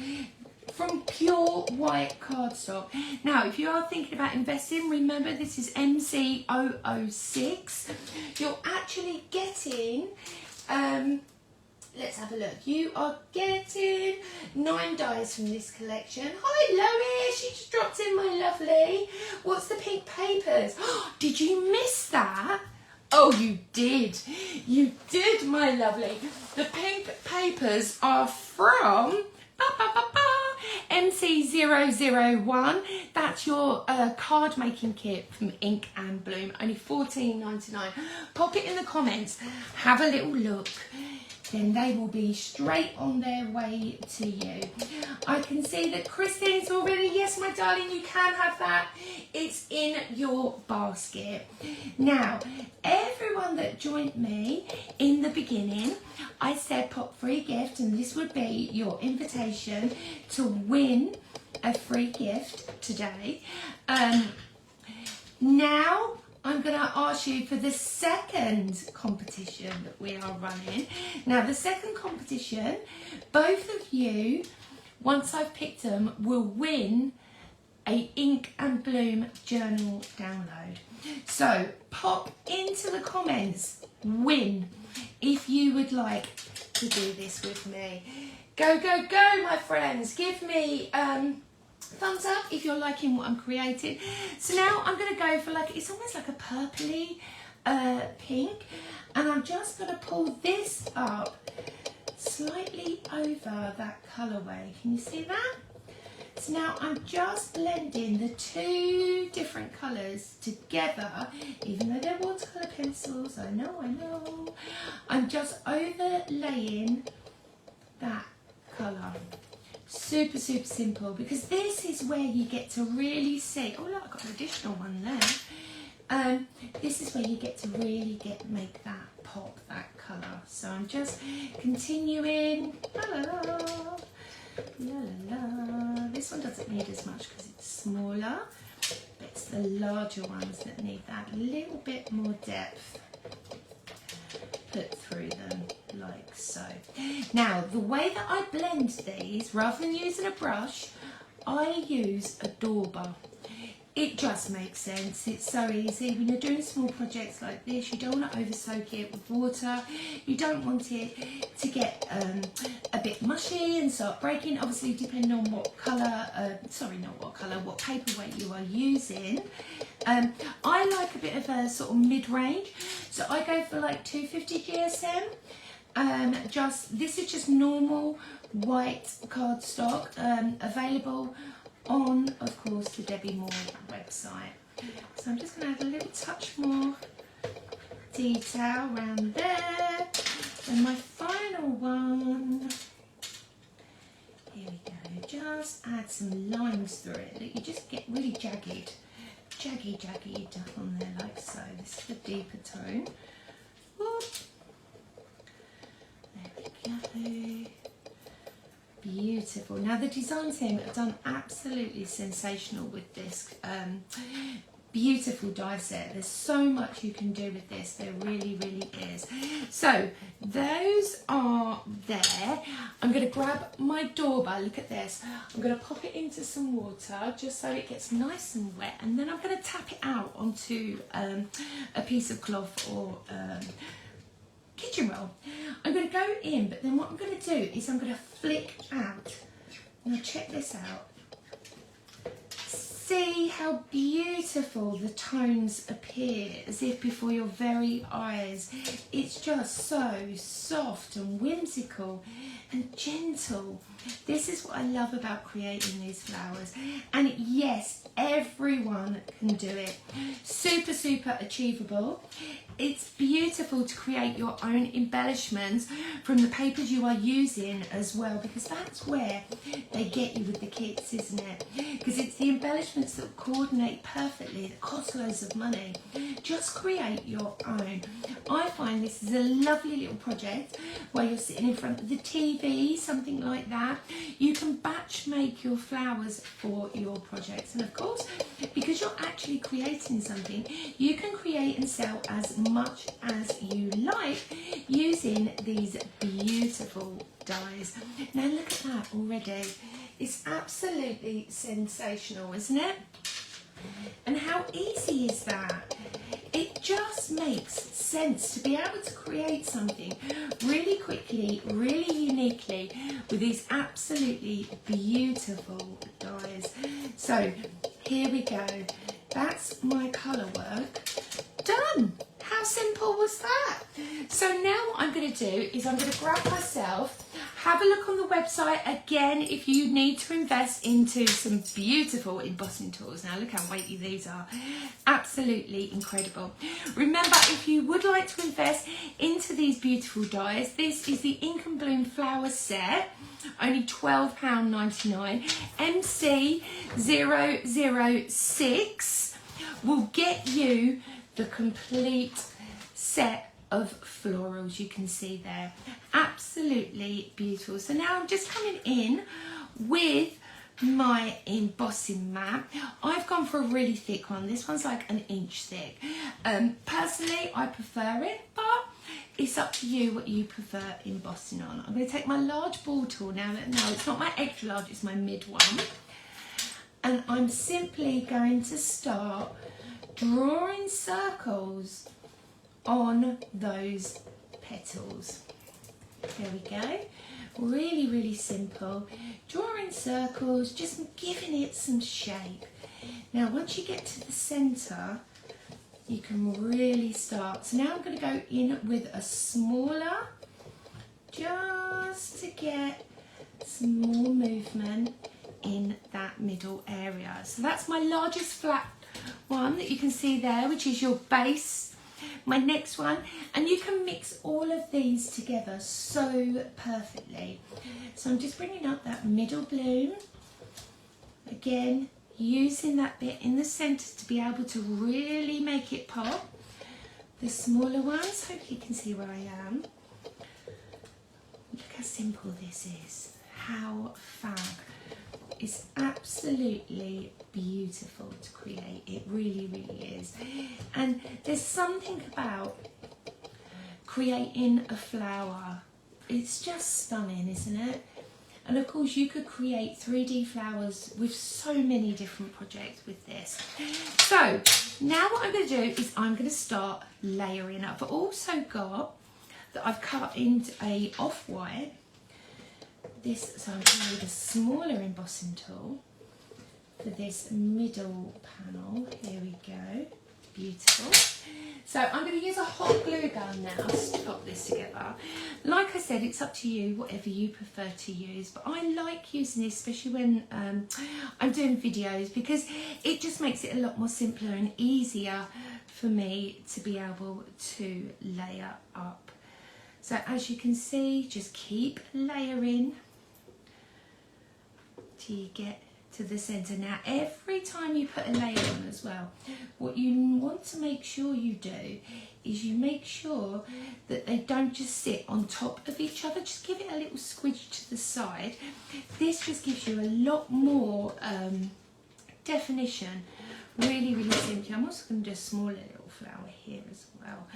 [SPEAKER 1] from pure white cardstock. Now if you are thinking about investing, remember this is MC006. You're actually getting let's have a look. You are getting 9 dies from this collection. Hi Lois, she just dropped in, my lovely. What's the pink papers? Did you miss that? Oh, you did. You did, my lovely. The pink papers are from MC001. That's your card making kit from Ink and Bloom. Only $14.99. Pop it in the comments. Have a little look. Then they will be straight on their way to you. I can see that Christine's already, yes my darling, you can have that. It's in your basket. Now, everyone that joined me in the beginning, I said pop free gift, and this would be your invitation to win a free gift today. Now I'm going to ask you for the second competition that we are running. Now, the second competition, both of you, once I've picked them, will win a Ink and Bloom journal download. So pop into the comments win if you would like to do this with me. Go, go, go, my friends. Give me thumbs up if you're liking what I'm creating. So now I'm going to go for like, it's almost like a purpley pink, and I'm just going to pull this up slightly over that colourway. Can you see that? So now I'm just blending the two different colours together, even though they're watercolour pencils, I know. I'm just overlaying that colour. Super, super simple, because this is where you get to really see, oh look, I've got an additional one there. This is where you get to really make that pop, that colour. So I'm just continuing. La, la, la. La, la, la. This one doesn't need as much because it's smaller, but it's the larger ones that need that little bit more depth put through them, like so. Now, the way that I blend these, rather than using a brush, I use a dauber. It just makes sense. It's so easy. When you're doing small projects like this, you don't want to over soak it with water. You don't want it to get a bit mushy and start breaking. Obviously, depending on what colour, what paperweight you are using. I like a bit of a sort of mid-range, so I go for like 250 GSM. This is just normal white cardstock, available on, of course, the Debbi Moore website. So I'm just going to add a little touch more detail around there. And my final one, here we go, just add some lines through it that you just get really jagged on there, like so. This is the deeper tone. Whoop. There we go. Beautiful. Now the design team have done absolutely sensational with this beautiful die set. There's so much you can do with this. There really, really is. So those are there. I'm going to grab my dauber. Look at this. I'm going to pop it into some water just so it gets nice and wet, and then I'm going to tap it out onto a piece of cloth or kitchen roll. I'm going to go in, but then what I'm going to do is I'm going to flick out. Now check this out. See how beautiful the tones appear, as if before your very eyes. It's just so soft and whimsical and gentle. This is what I love about creating these flowers. And yes, everyone can do it. Super, super achievable. It's beautiful to create your own embellishments from the papers you are using as well, because that's where they get you with the kits, isn't it? Because it's the embellishments that coordinate perfectly, that cost loads of money. Just create your own. I find this is a lovely little project where you're sitting in front of the TV, something like that. You can batch make your flowers for your projects, and of course, because you're actually creating something, you can create and sell as much as you like using these beautiful dies. Now look at that already. It's absolutely sensational, isn't it? And how easy is that? It just makes sense to be able to create something really quickly, really uniquely with these absolutely beautiful dies. So here we go. That's my colour work done. How simple was that? So now what I'm going to do is I'm going to grab myself, have a look on the website again if you need to invest into some beautiful embossing tools. Now look how weighty these are. Absolutely incredible. Remember, if you would like to invest into these beautiful dies, this is the Ink and Bloom flower set. Only £12.99. MC006 will get you the complete set of florals. You can see there. Absolutely beautiful. So now I'm just coming in with my embossing mat. I've gone for a really thick one. This one's like an inch thick. Personally, I prefer it, but it's up to you what you prefer embossing on. I'm going to take my large ball tool now. No, it's not my extra large, it's my mid one. And I'm simply going to start drawing circles on those petals. There we go. Really, really simple. Drawing circles, just giving it some shape. Now, once you get to the centre, you can really start. So now I'm going to go in with a smaller, just to get some more movement in that middle area. So that's my largest flat one that you can see there, which is your base. My next one, and you can mix all of these together so perfectly. So I'm just bringing up that middle bloom. Again, using that bit in the centre to be able to really make it pop. The smaller ones, hopefully you can see where I am. Look how simple this is. How fab. It's absolutely beautiful to create. It really, really is. And there's something about creating a flower. It's just stunning, isn't it? And of course you could create 3D flowers with so many different projects with this. So now what I'm going to do is I'm going to start layering up. I've also got that I've cut into a off-white. So I'm going to need a smaller embossing tool for this middle panel. Here we go. Beautiful. So I'm going to use a hot glue gun now to stop this together. Like I said, it's up to you, whatever you prefer to use. But I like using this, especially when I'm doing videos, because it just makes it a lot more simpler and easier for me to be able to layer up. So as you can see, just keep layering till you get to the centre. Now every time you put a layer on as well, what you want to make sure you do is you make sure that they don't just sit on top of each other. Just give it a little squidge to the side. This just gives you a lot more definition. Really, really simply. I'm also going to do a smaller little flower here as well.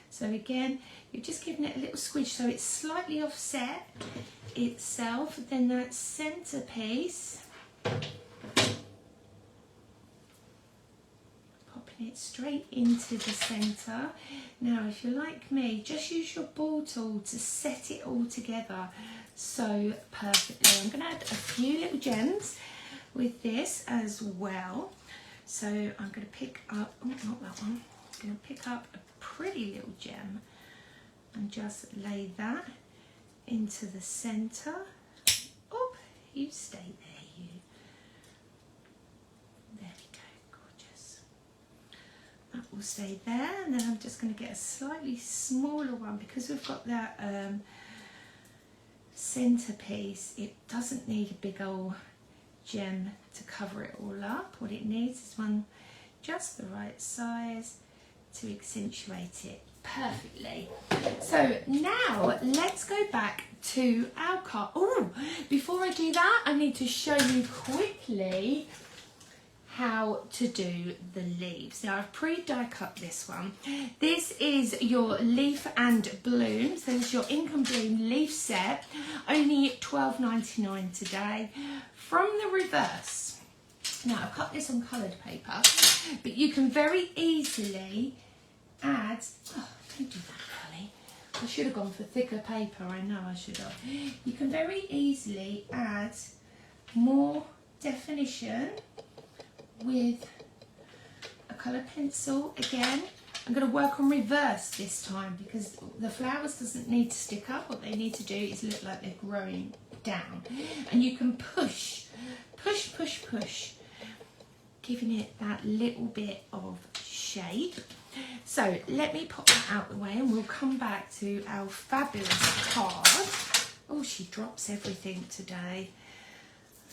[SPEAKER 1] So again, you're just giving it a little squidge so it's slightly offset itself. Then that centerpiece, popping it straight into the center. Now if you're like me, just use your ball tool to set it all together so perfectly. I'm going to add a few little gems with this as well. So I'm going to pick up, oh, not that one, I'm going to pick up a pretty little gem and just lay that into the centre. Oh, you stay there, you. There we go, gorgeous. That will stay there, and then I'm just going to get a slightly smaller one because we've got that centerpiece. It doesn't need a big old gem to cover it all up. What it needs is one just the right size to accentuate it perfectly. So now let's go back to our card. Oh, before I do that, I need to show you quickly how to do the leaves. Now I've pre-die cut this one. This is your leaf and bloom. So this is your ink and bloom leaf set, only $12.99 today. From the reverse. Now I've cut this on coloured paper, but you can very easily add, oh, don't do that, Carley. I should have gone for thicker paper, I know I should have. You can very easily add more definition with a coloured pencil. Again, I'm going to work on reverse this time because the flowers doesn't need to stick up. What they need to do is look like they're growing down. And you can push, push, push, push, giving it that little bit of shape. So let me pop that out the way and we'll come back to our fabulous card. Oh, she drops everything today.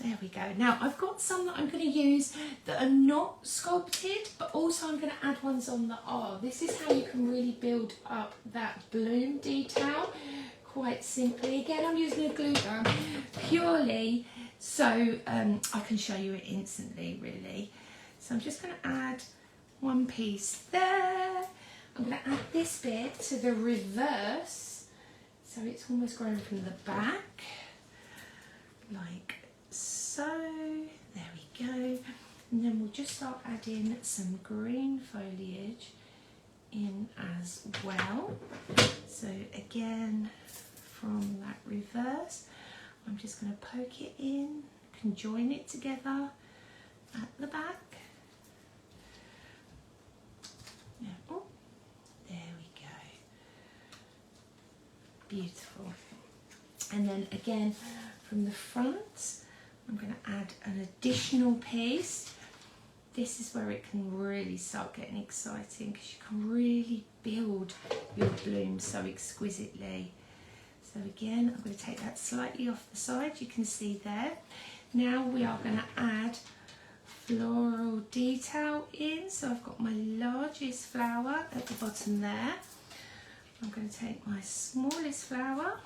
[SPEAKER 1] There we go. Now I've got some that I'm going to use that are not sculpted, but also I'm going to add ones on that are. This is how you can really build up that bloom detail quite simply. Again, I'm using a glue gun purely so I can show you it instantly really. So I'm just going to add one piece there. I'm going to add this bit to the reverse, so it's almost growing from the back, like so. There we go. And then we'll just start adding some green foliage in as well. So again, from that reverse, I'm just going to poke it in, conjoin it together at the back. Yeah. Oh, there we go. Beautiful. And then again, from the front, I'm going to add an additional piece. This is where it can really start getting exciting, because you can really build your bloom so exquisitely. So again, I'm going to take that slightly off the side, you can see there. Now we are going to add floral detail in. So I've got my largest flower at the bottom there. I'm going to take my smallest flower,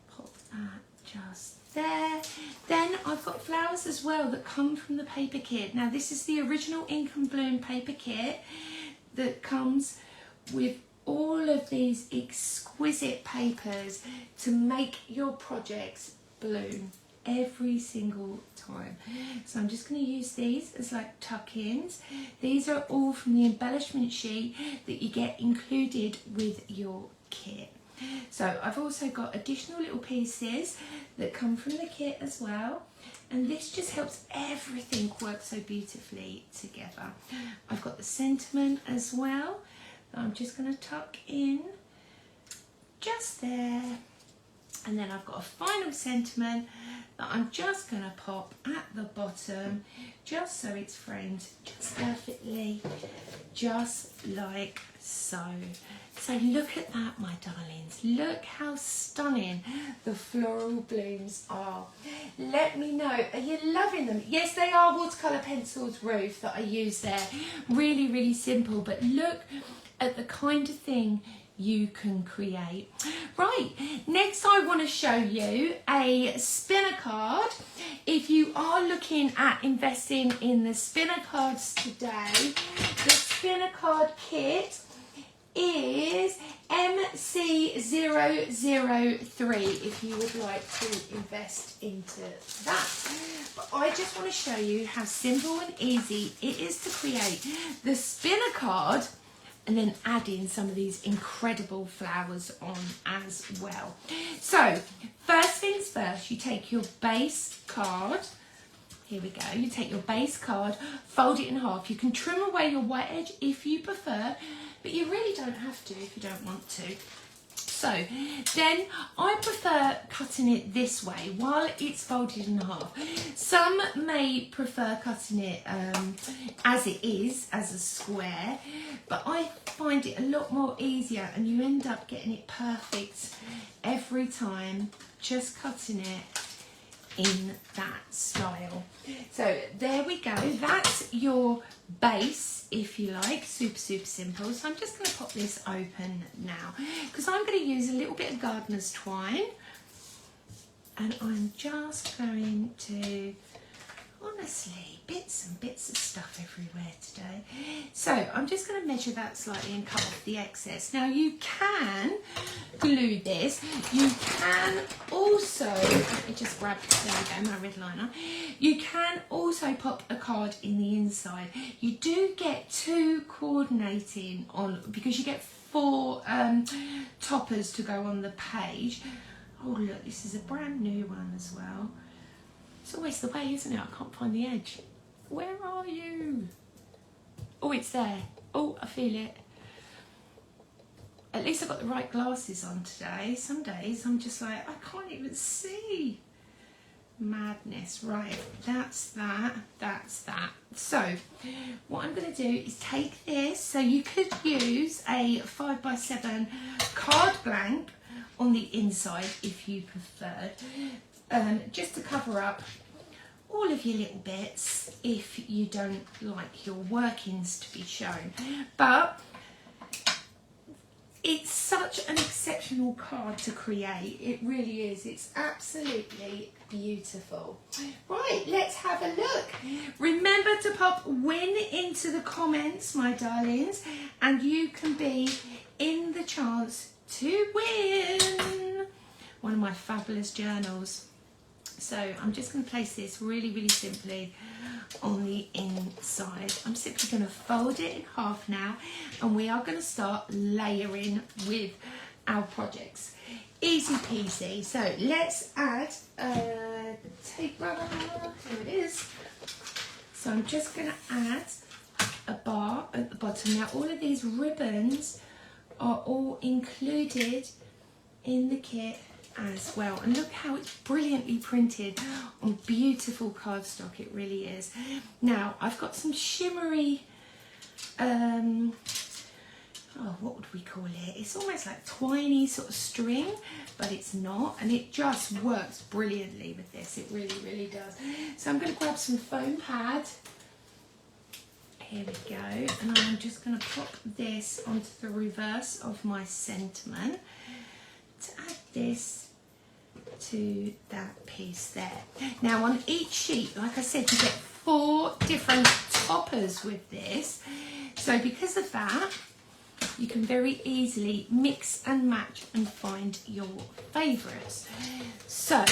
[SPEAKER 1] pop that just there. Then I've got flowers as well that come from the paper kit. Now this is the original Ink and Bloom paper kit that comes with all of these exquisite papers to make your projects bloom every single time. So I'm just going to use these as like tuck-ins. These are all from the embellishment sheet that you get included with your kit. So I've also got additional little pieces that come from the kit as well, and this just helps everything work so beautifully together. I've got the sentiment as well that I'm just going to tuck in just there, and then I've got a final sentiment that I'm just going to pop at the bottom just so it's framed just perfectly, just like so. So look at that, my darlings. Look how stunning the floral blooms are. Let me know, are you loving them? Yes, they are watercolour pencils, Ruth, that I use there. Really, really simple, but look at the kind of thing you can create. Right, next I want to show you a spinner card. If you are looking at investing in the spinner cards today, the spinner card kit is MC003 if you would like to invest into that. But I just want to show you how simple and easy it is to create the spinner card and then add in some of these incredible flowers on as well. So first things first, you take your base card. Here we go. You take your base card, fold it in half. You can trim away your white edge if you prefer, but you really don't have to if you don't want to. So then I prefer cutting it this way while it's folded in half. Some may prefer cutting it as it is, as a square, but I find it a lot more easier and you end up getting it perfect every time, just cutting it in that style. So there we go, that's your base, if you like, super simple. So I'm just going to pop this open now because I'm going to use a little bit of gardener's twine, and I'm just going to, honestly, bits and bits of stuff everywhere today. So I'm just going to measure that slightly and cut off the excess. Now you can glue this. You can also, let me just grab, there we go, my red liner. You can also pop a card in the inside. You do get two coordinating on, because you get 4 toppers to go on the page. Oh look, this is a brand new one as well. It's always the way, isn't it? I can't find the edge. Where are you? Oh, it's there. Oh, I feel it. At least I've got the right glasses on today. Some days I'm just like, I can't even see. Madness. Right, that's that. So what I'm going to do is take this. So you could use a 5x7 card blank on the inside if you preferred. Just to cover up all of your little bits if you don't like your workings to be shown. But it's such an exceptional card to create. It really is. It's absolutely beautiful. Right, let's have a look. Remember to pop win into the comments, my darlings, and you can be in the chance to win one of my fabulous journals. So I'm just going to place this really, really simply on the inside. I'm simply going to fold it in half now, and we are going to start layering with our projects. Easy peasy. So let's add tape rubber. Here it is. So I'm just going to add a bar at the bottom. Now all of these ribbons are all included in the kit as well, and look how it's brilliantly printed on beautiful cardstock. It really is. Now I've got some shimmery what would we call it? It's almost like twiny sort of string, but it's not, and it just works brilliantly with this. It really, really does. So I'm going to grab some foam pad. Here we go, and I'm just going to pop this onto the reverse of my sentiment to add this to that piece there. Now on each sheet, like I said, you get 4 different toppers with this. So because of that, you can very easily mix and match and find your favourites. So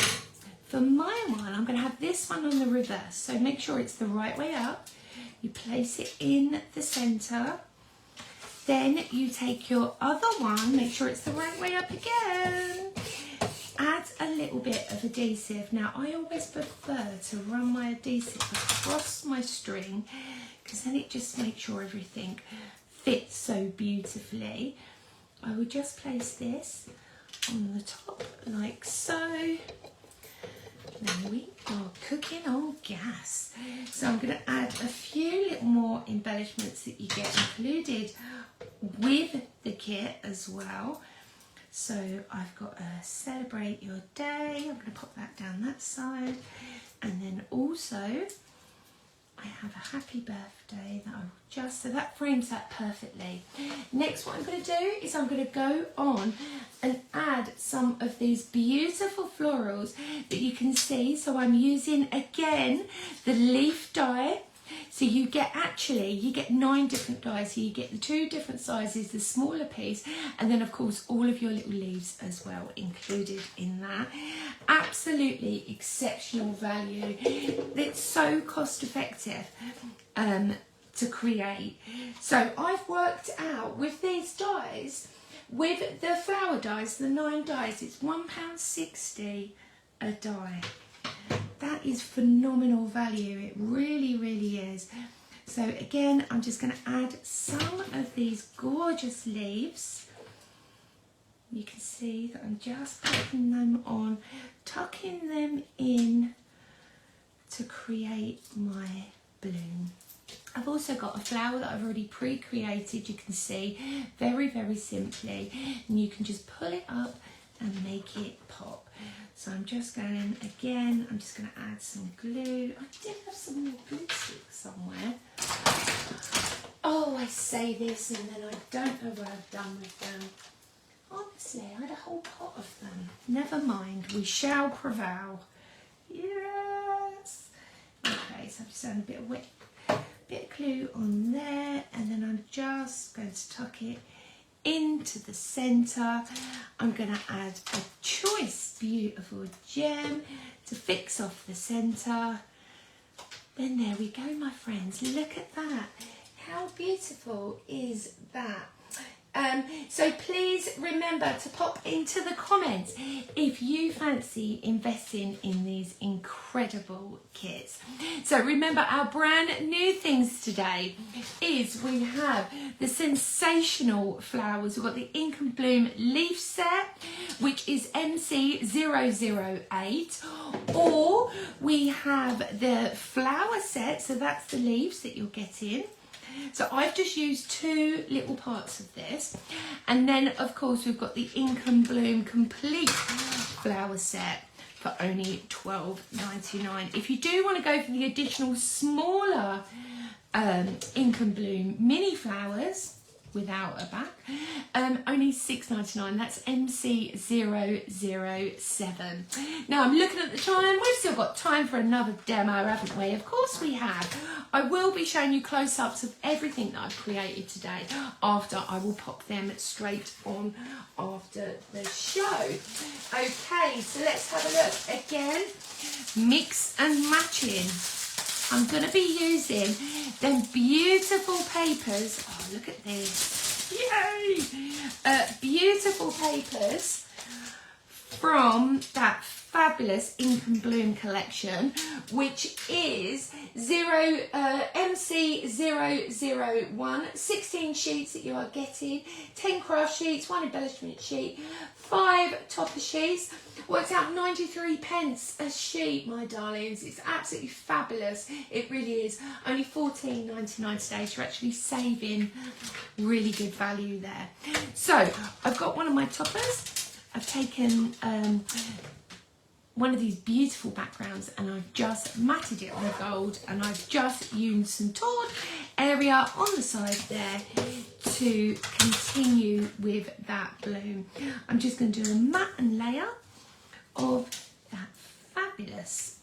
[SPEAKER 1] for my one, I'm going to have this one on the reverse. So make sure it's the right way up. You place it in the centre. Then you take your other one, make sure it's the right way up again. Add a little bit of adhesive. Now I always prefer to run my adhesive across my string, because then it just makes sure everything fits so beautifully. I will just place this on the top like so. Then we are cooking on gas. So I'm going to add a few little more embellishments that you get included with the kit as well. So I've got a celebrate your day. I'm going to pop that down that side, and then also I have a happy birthday that I will just, so that frames that perfectly. Next, what I'm going to do is I'm going to go on and add some of these beautiful florals that you can see. So I'm using again the leaf die. So you get 9 different dies. So you get the 2 different sizes, the smaller piece, and then of course all of your little leaves as well included in that. Absolutely exceptional value. It's so cost effective to create. So I've worked out with these dies, with the flower dies, the 9 dies, it's £1.60 a die. That is phenomenal value. It really, really is. So again, I'm just going to add some of these gorgeous leaves. You can see that I'm just putting them on, tucking them in to create my bloom. I've also got a flower that I've already pre-created, you can see, very, very simply, and you can just pull it up and make it pop. So I'm just going, again, I'm just going to add some glue. I did have some more glue sticks somewhere. Oh, I say this and then I don't know what I've done with them. Honestly, I had a whole pot of them. Never mind, we shall prevail. Yes. Okay, so I've just done a bit of glue on there, and then I'm just going to tuck it into the centre. I'm going to add a choice beautiful gem to fix off the centre. Then there we go, my friends. Look at that. How beautiful is that? So please remember to pop into the comments if you fancy investing in these incredible kits. So remember, our brand new things today is we have the sensational flowers. We've got the Ink and Bloom leaf set, which is MC008, or we have the flower set, so that's the leaves that you'll get in. So I've just used 2 little parts of this, and then of course we've got the Ink and Bloom complete flower set for only $12.99. If you do want to go for the additional smaller Ink and Bloom mini flowers, without a back. Only $6.99. That's MC007. Now I'm looking at the time. We've still got time for another demo, haven't we? Of course we have. I will be showing you close-ups of everything that I've created today after. I will pop them straight on after the show. Okay, so let's have a look. Again, mix and matching. I'm going to be using them beautiful papers. Oh, look at this. Yay! Beautiful papers from that fabulous Ink and Bloom collection, which is MC001, 16 sheets that you are getting, 10 craft sheets, 1 embellishment sheet, 5 topper sheets. Works out 93p a sheet, my darlings. It's absolutely fabulous. It really is. Only $14.99 today, so you're actually saving really good value there. So I've got one of my toppers. I've taken one of these beautiful backgrounds and I've just matted it on the gold, and I've just used some torn area on the side there to continue with that bloom. I'm just going to do a matte and layer of that fabulous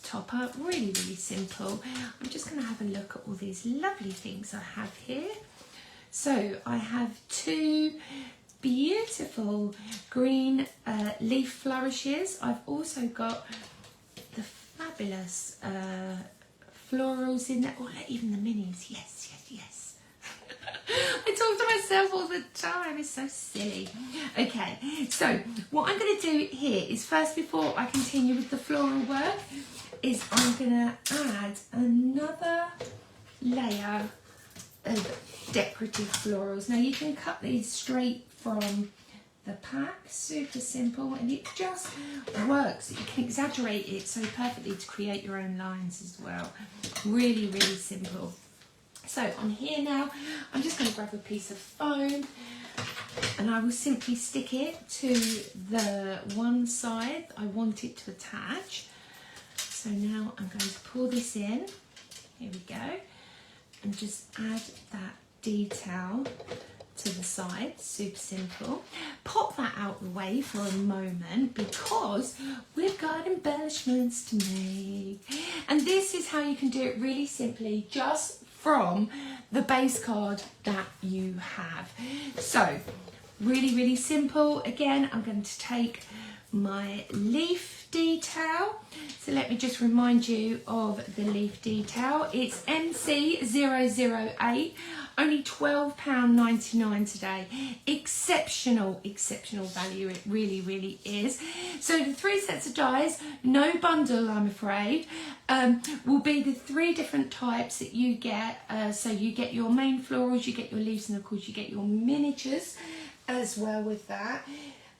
[SPEAKER 1] topper. Really, really simple. I'm just going to have a look at all these lovely things I have here. So I have 2 beautiful green leaf flourishes. I've also got the fabulous florals in there. Oh, even the minis. Yes, yes, yes. I talk to myself all the time. It's so silly. Okay, so what I'm going to do here is first, before I continue with the floral work, is I'm going to add another layer of decorative florals. Now you can cut these straight from the pack, super simple, and it just works. You can exaggerate it so perfectly to create your own lines as well. Really, really simple. So on here now, I'm just going to grab a piece of foam and I will simply stick it to the one side I want it to attach. So now I'm going to pour this in. Here we go. And just add that detail to the side. Super simple. Pop that out the way for a moment because we've got embellishments to make. And this is how you can do it really simply, just from the base card that you have. So really, really simple. Again, I'm going to take my leaf detail. So let me just remind you of the leaf detail. It's MC008, only £12.99 today. Exceptional, exceptional value. It really, really is. So the 3 sets of dies, no bundle, I'm afraid, will be the 3 different types that you get. So you get your main florals, you get your leaves, and of course you get your miniatures as well with that.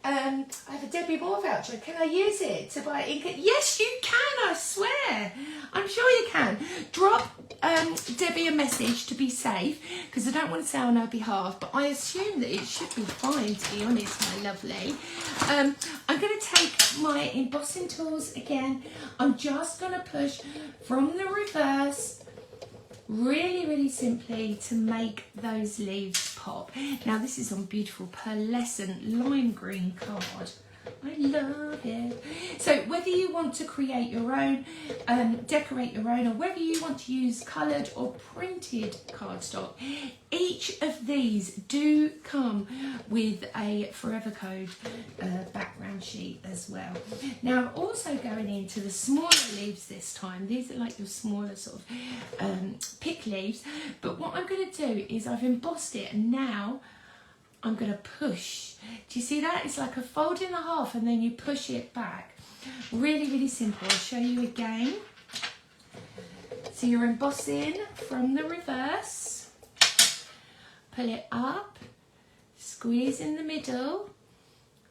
[SPEAKER 1] I have a Debbi Moore voucher. Can I use it to buy ink? Yes, you can, I swear. I'm sure you can. Drop Debbi a message to be safe, because I don't want to say on her behalf, but I assume that it should be fine, to be honest, my lovely. I'm going to take my embossing tools again. I'm just going to push from the reverse, really, really simply, to make those leaves pop. Now this is on beautiful pearlescent lime green card. I love it. So whether you want to create your own, decorate your own, or whether you want to use coloured or printed cardstock, each of these do come with a Forever Code background sheet as well. Now I'm also going into the smaller leaves this time. These are like your smaller sort of pick leaves, but what I'm going to do is I've embossed it, and now I'm going to push. Do you see that? It's like a fold in a half and then you push it back. Really, really simple. I'll show you again. So you're embossing from the reverse. Pull it up, squeeze in the middle,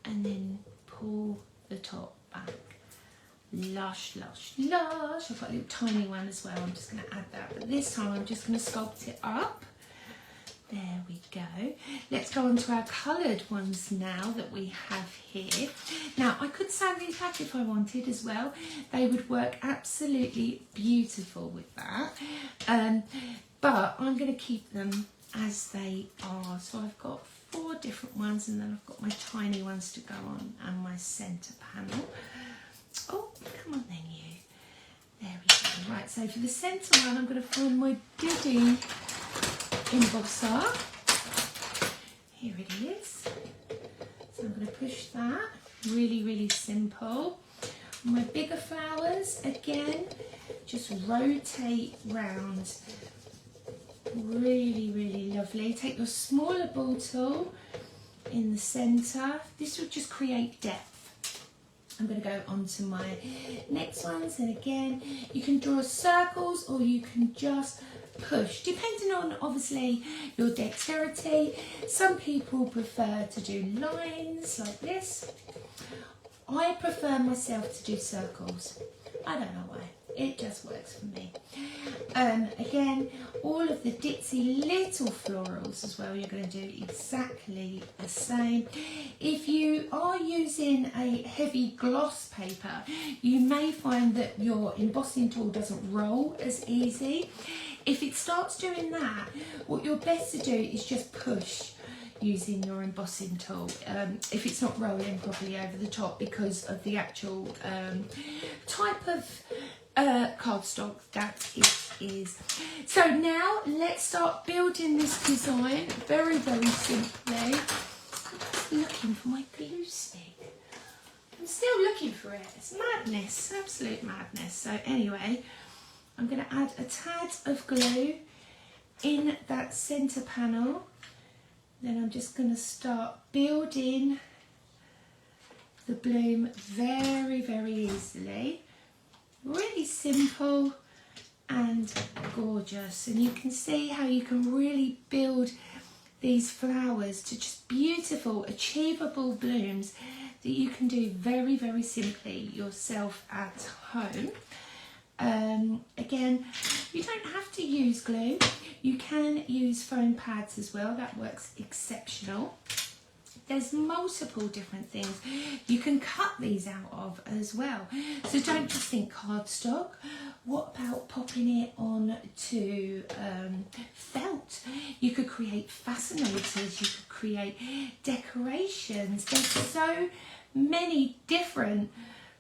[SPEAKER 1] and then pull the top back. Lush, lush, lush. I've got a little tiny one as well. I'm just going to add that. But this time I'm just going to sculpt it up. There we go. Let's go on to our coloured ones now that we have here. Now I could sand these back if I wanted as well. They would work absolutely beautiful with that. But I'm going to keep them as they are. So I've got 4 different ones, and then I've got my tiny ones to go on and my centre panel. Oh, come on then you. There we go. Right, so for the centre one, I'm going to find my Debbi embosser. Here it is. So I'm going to push that. Really, really simple. My bigger flowers, again, just rotate round. Really, really lovely. Take your smaller ball tool in the centre. This will just create depth. I'm going to go on to my next ones, and again, you can draw circles or you can just push, depending on obviously your dexterity. Some people prefer to do lines like this. I prefer myself to do circles. I don't know why, it just works for me. Again, all of the ditzy little florals as well, you're going to do exactly the same. If you are using a heavy gloss paper, you may find that your embossing tool doesn't roll as easy. If it starts doing that, what you're best to do is just push using your embossing tool if it's not rolling properly over the top, because of the actual type of cardstock that it is. So now let's start building this design very, very simply. I'm just looking for my glue stick. I'm still looking for it. It's madness, absolute madness. So anyway, I'm going to add a tad of glue in that centre panel. Then I'm just going to start building the bloom very, very easily. Really simple and gorgeous. And you can see how you can really build these flowers to just beautiful, achievable blooms that you can do very, very simply yourself at home. Again, you don't have to use glue. You can use foam pads as well. That works exceptional. There's multiple different things you can cut these out of as well. So don't just think cardstock. What about popping it on to felt? You could create fascinators. You could create decorations. There's so many different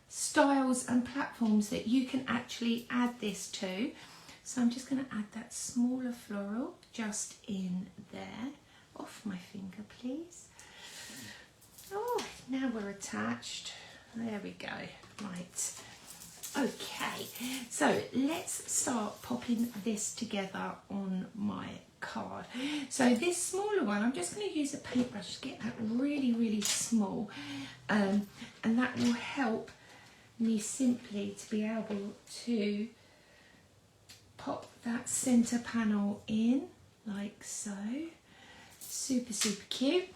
[SPEAKER 1] styles and platforms that you can actually add this to. So I'm just going to add that smaller floral just in there. Off my finger, please. Oh, now we're attached. There we go. Right. Okay, so let's start popping this together on my card. So this smaller one, I'm just going to use a paintbrush to get that really, really small, and that will help me simply to be able to pop that centre panel in like so. Super, super cute.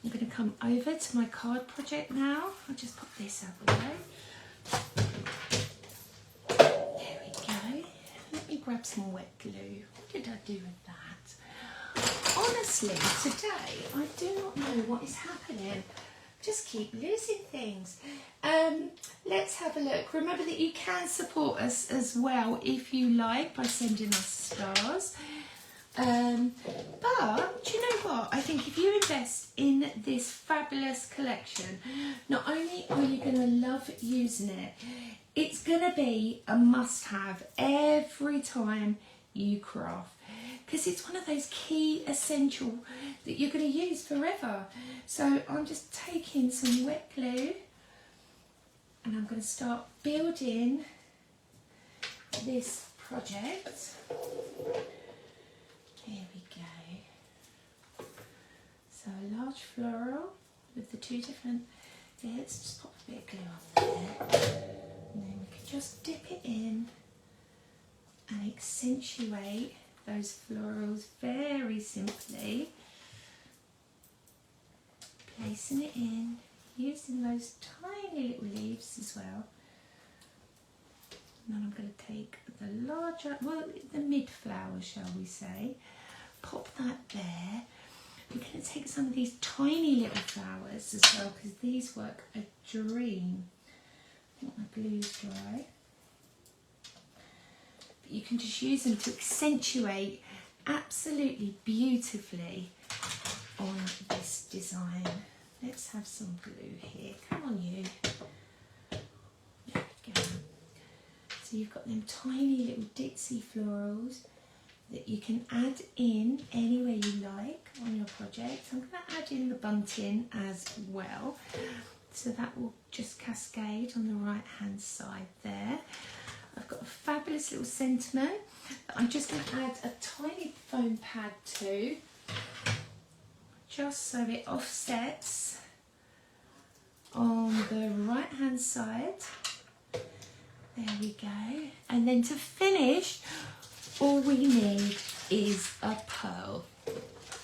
[SPEAKER 1] I'm going to come over to my card project now. I'll just pop this out of the way. There we go. Let me grab some wet glue. What did I do with that? Honestly, today I do not know what is happening. Just keep losing things. Let's have a look. Remember that you can support us as well if you like by sending us stars. But do you know what? I think if you invest in this fabulous collection, not only are you going to love using it, it's going to be a must-have every time you craft, because it's one of those key essential that you're going to use forever. So I'm just taking some wet glue and I'm going to start building this project. Here we go. So a large floral with the 2 different bits. Just pop a bit of glue on there. And then we can just dip it in and accentuate those florals very simply. Placing it in, using those tiny little leaves as well. And then I'm going to take the larger, well, the mid flower, shall we say, pop that there. We're going to take some of these tiny little flowers as well, because these work a dream. I think my glue's dry. But you can just use them to accentuate absolutely beautifully on this design. Let's have some glue here. Come on, you. There we go. So you've got them tiny little ditzy florals that you can add in anywhere you like on your project. I'm going to add in the bunting as well. So that will just cascade on the right hand side there. I've got a fabulous little sentiment that I'm just going to add a tiny foam pad to, just so it offsets on the right hand side. There we go. And then to finish, all we need is a pearl.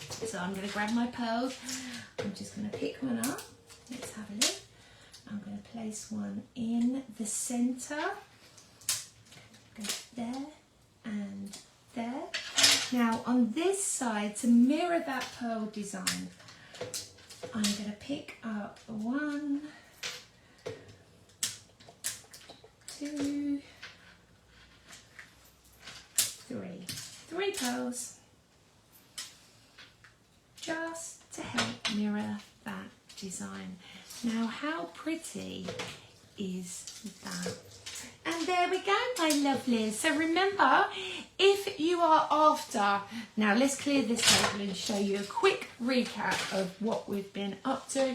[SPEAKER 1] So I'm going to grab my pearls. I'm just going to pick one up. Let's have a look. I'm going to place one in the centre. Go there and there. Now on this side, to mirror that pearl design, I'm going to pick up 1, 2, 3 pearls, just to help mirror that design. Now how pretty is that? And there we go, my lovelies. So remember, if you are after, now let's clear this table and show you a quick recap of what we've been up to.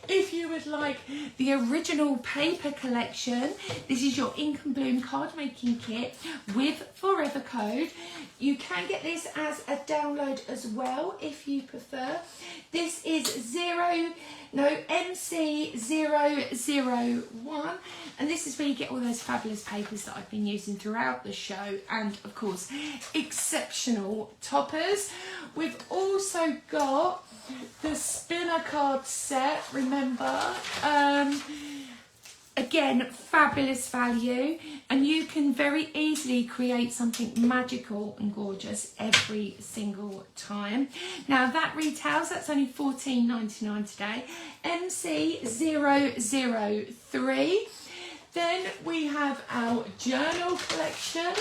[SPEAKER 1] If you would like the original paper collection, this is your Ink and Bloom card making kit with Forever Code. You can get this as a download as well if you prefer. This is MC001, and this is where you get all those fabulous papers that I've been using throughout the show, and of course exceptional toppers. We've also got the spinner card set, remember, again, fabulous value, and you can very easily create something magical and gorgeous every single time. Now that retails, that's only $14.99 today, MC003. Then we have our journal collection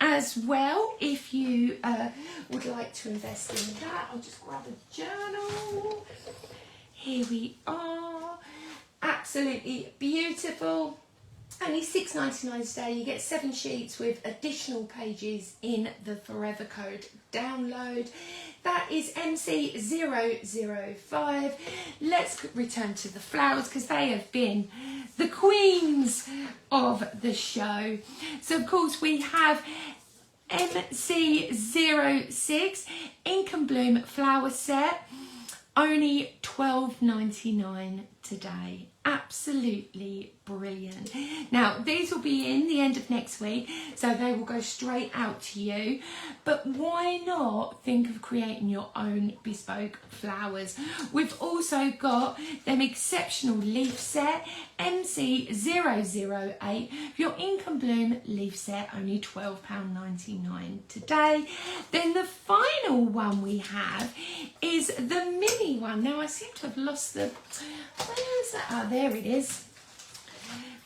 [SPEAKER 1] as well. If you would like to invest in that, I'll just grab a journal. Here we are. Absolutely beautiful. Only $6.99 today. You get 7 sheets with additional pages in the Forever Code download. That is MC005. Let's return to the flowers because they have been the queens of the show. So of course we have MC06 Ink and Bloom flower set. Only $12.99 today. Absolutely brilliant. Now these will be in the end of next week, so they will go straight out to you, but why not think of creating your own bespoke flowers? We've also got them exceptional leaf set, MC008, your Ink and Bloom leaf set, only £12.99 today. Then the final one we have is the mini one. Now I seem to have lost the, where is that? Ah, there it is.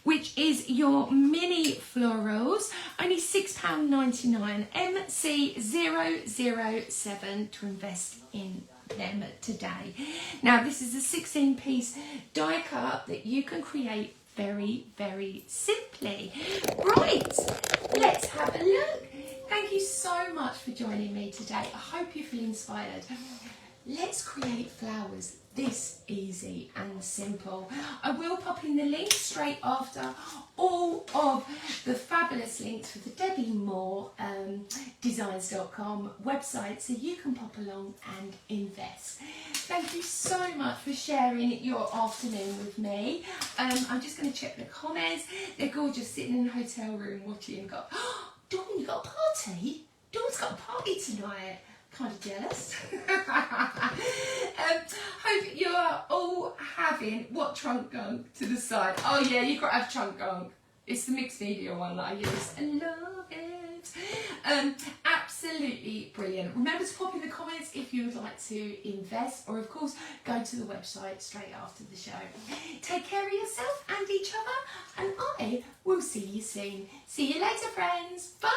[SPEAKER 1] Which is your mini florals, only £6.99, MC007 to invest in them today. Now this is a 16-piece die cut that you can create very, very simply. Right, let's have a look. Thank you so much for joining me today. I hope you feel inspired. Let's create flowers this easy and simple. I will pop in the link straight after all of the fabulous links for the Debbi Moore designs.com website, so you can pop along and invest. Thank you so much for sharing your afternoon with me. I'm just going to check the comments. They're gorgeous, sitting in a hotel room watching and go, oh, Dawn, you got a party? Dawn's got a party tonight. Kind of jealous. Hope you are all having what trunk gunk to the side. Oh yeah, you've got to have trunk gunk. It's the mixed media one that I use. I love it. Absolutely brilliant. Remember to pop in the comments if you would like to invest, or of course go to the website straight after the show. Take care of yourself and each other, and I will see you soon. See you later, friends. Bye.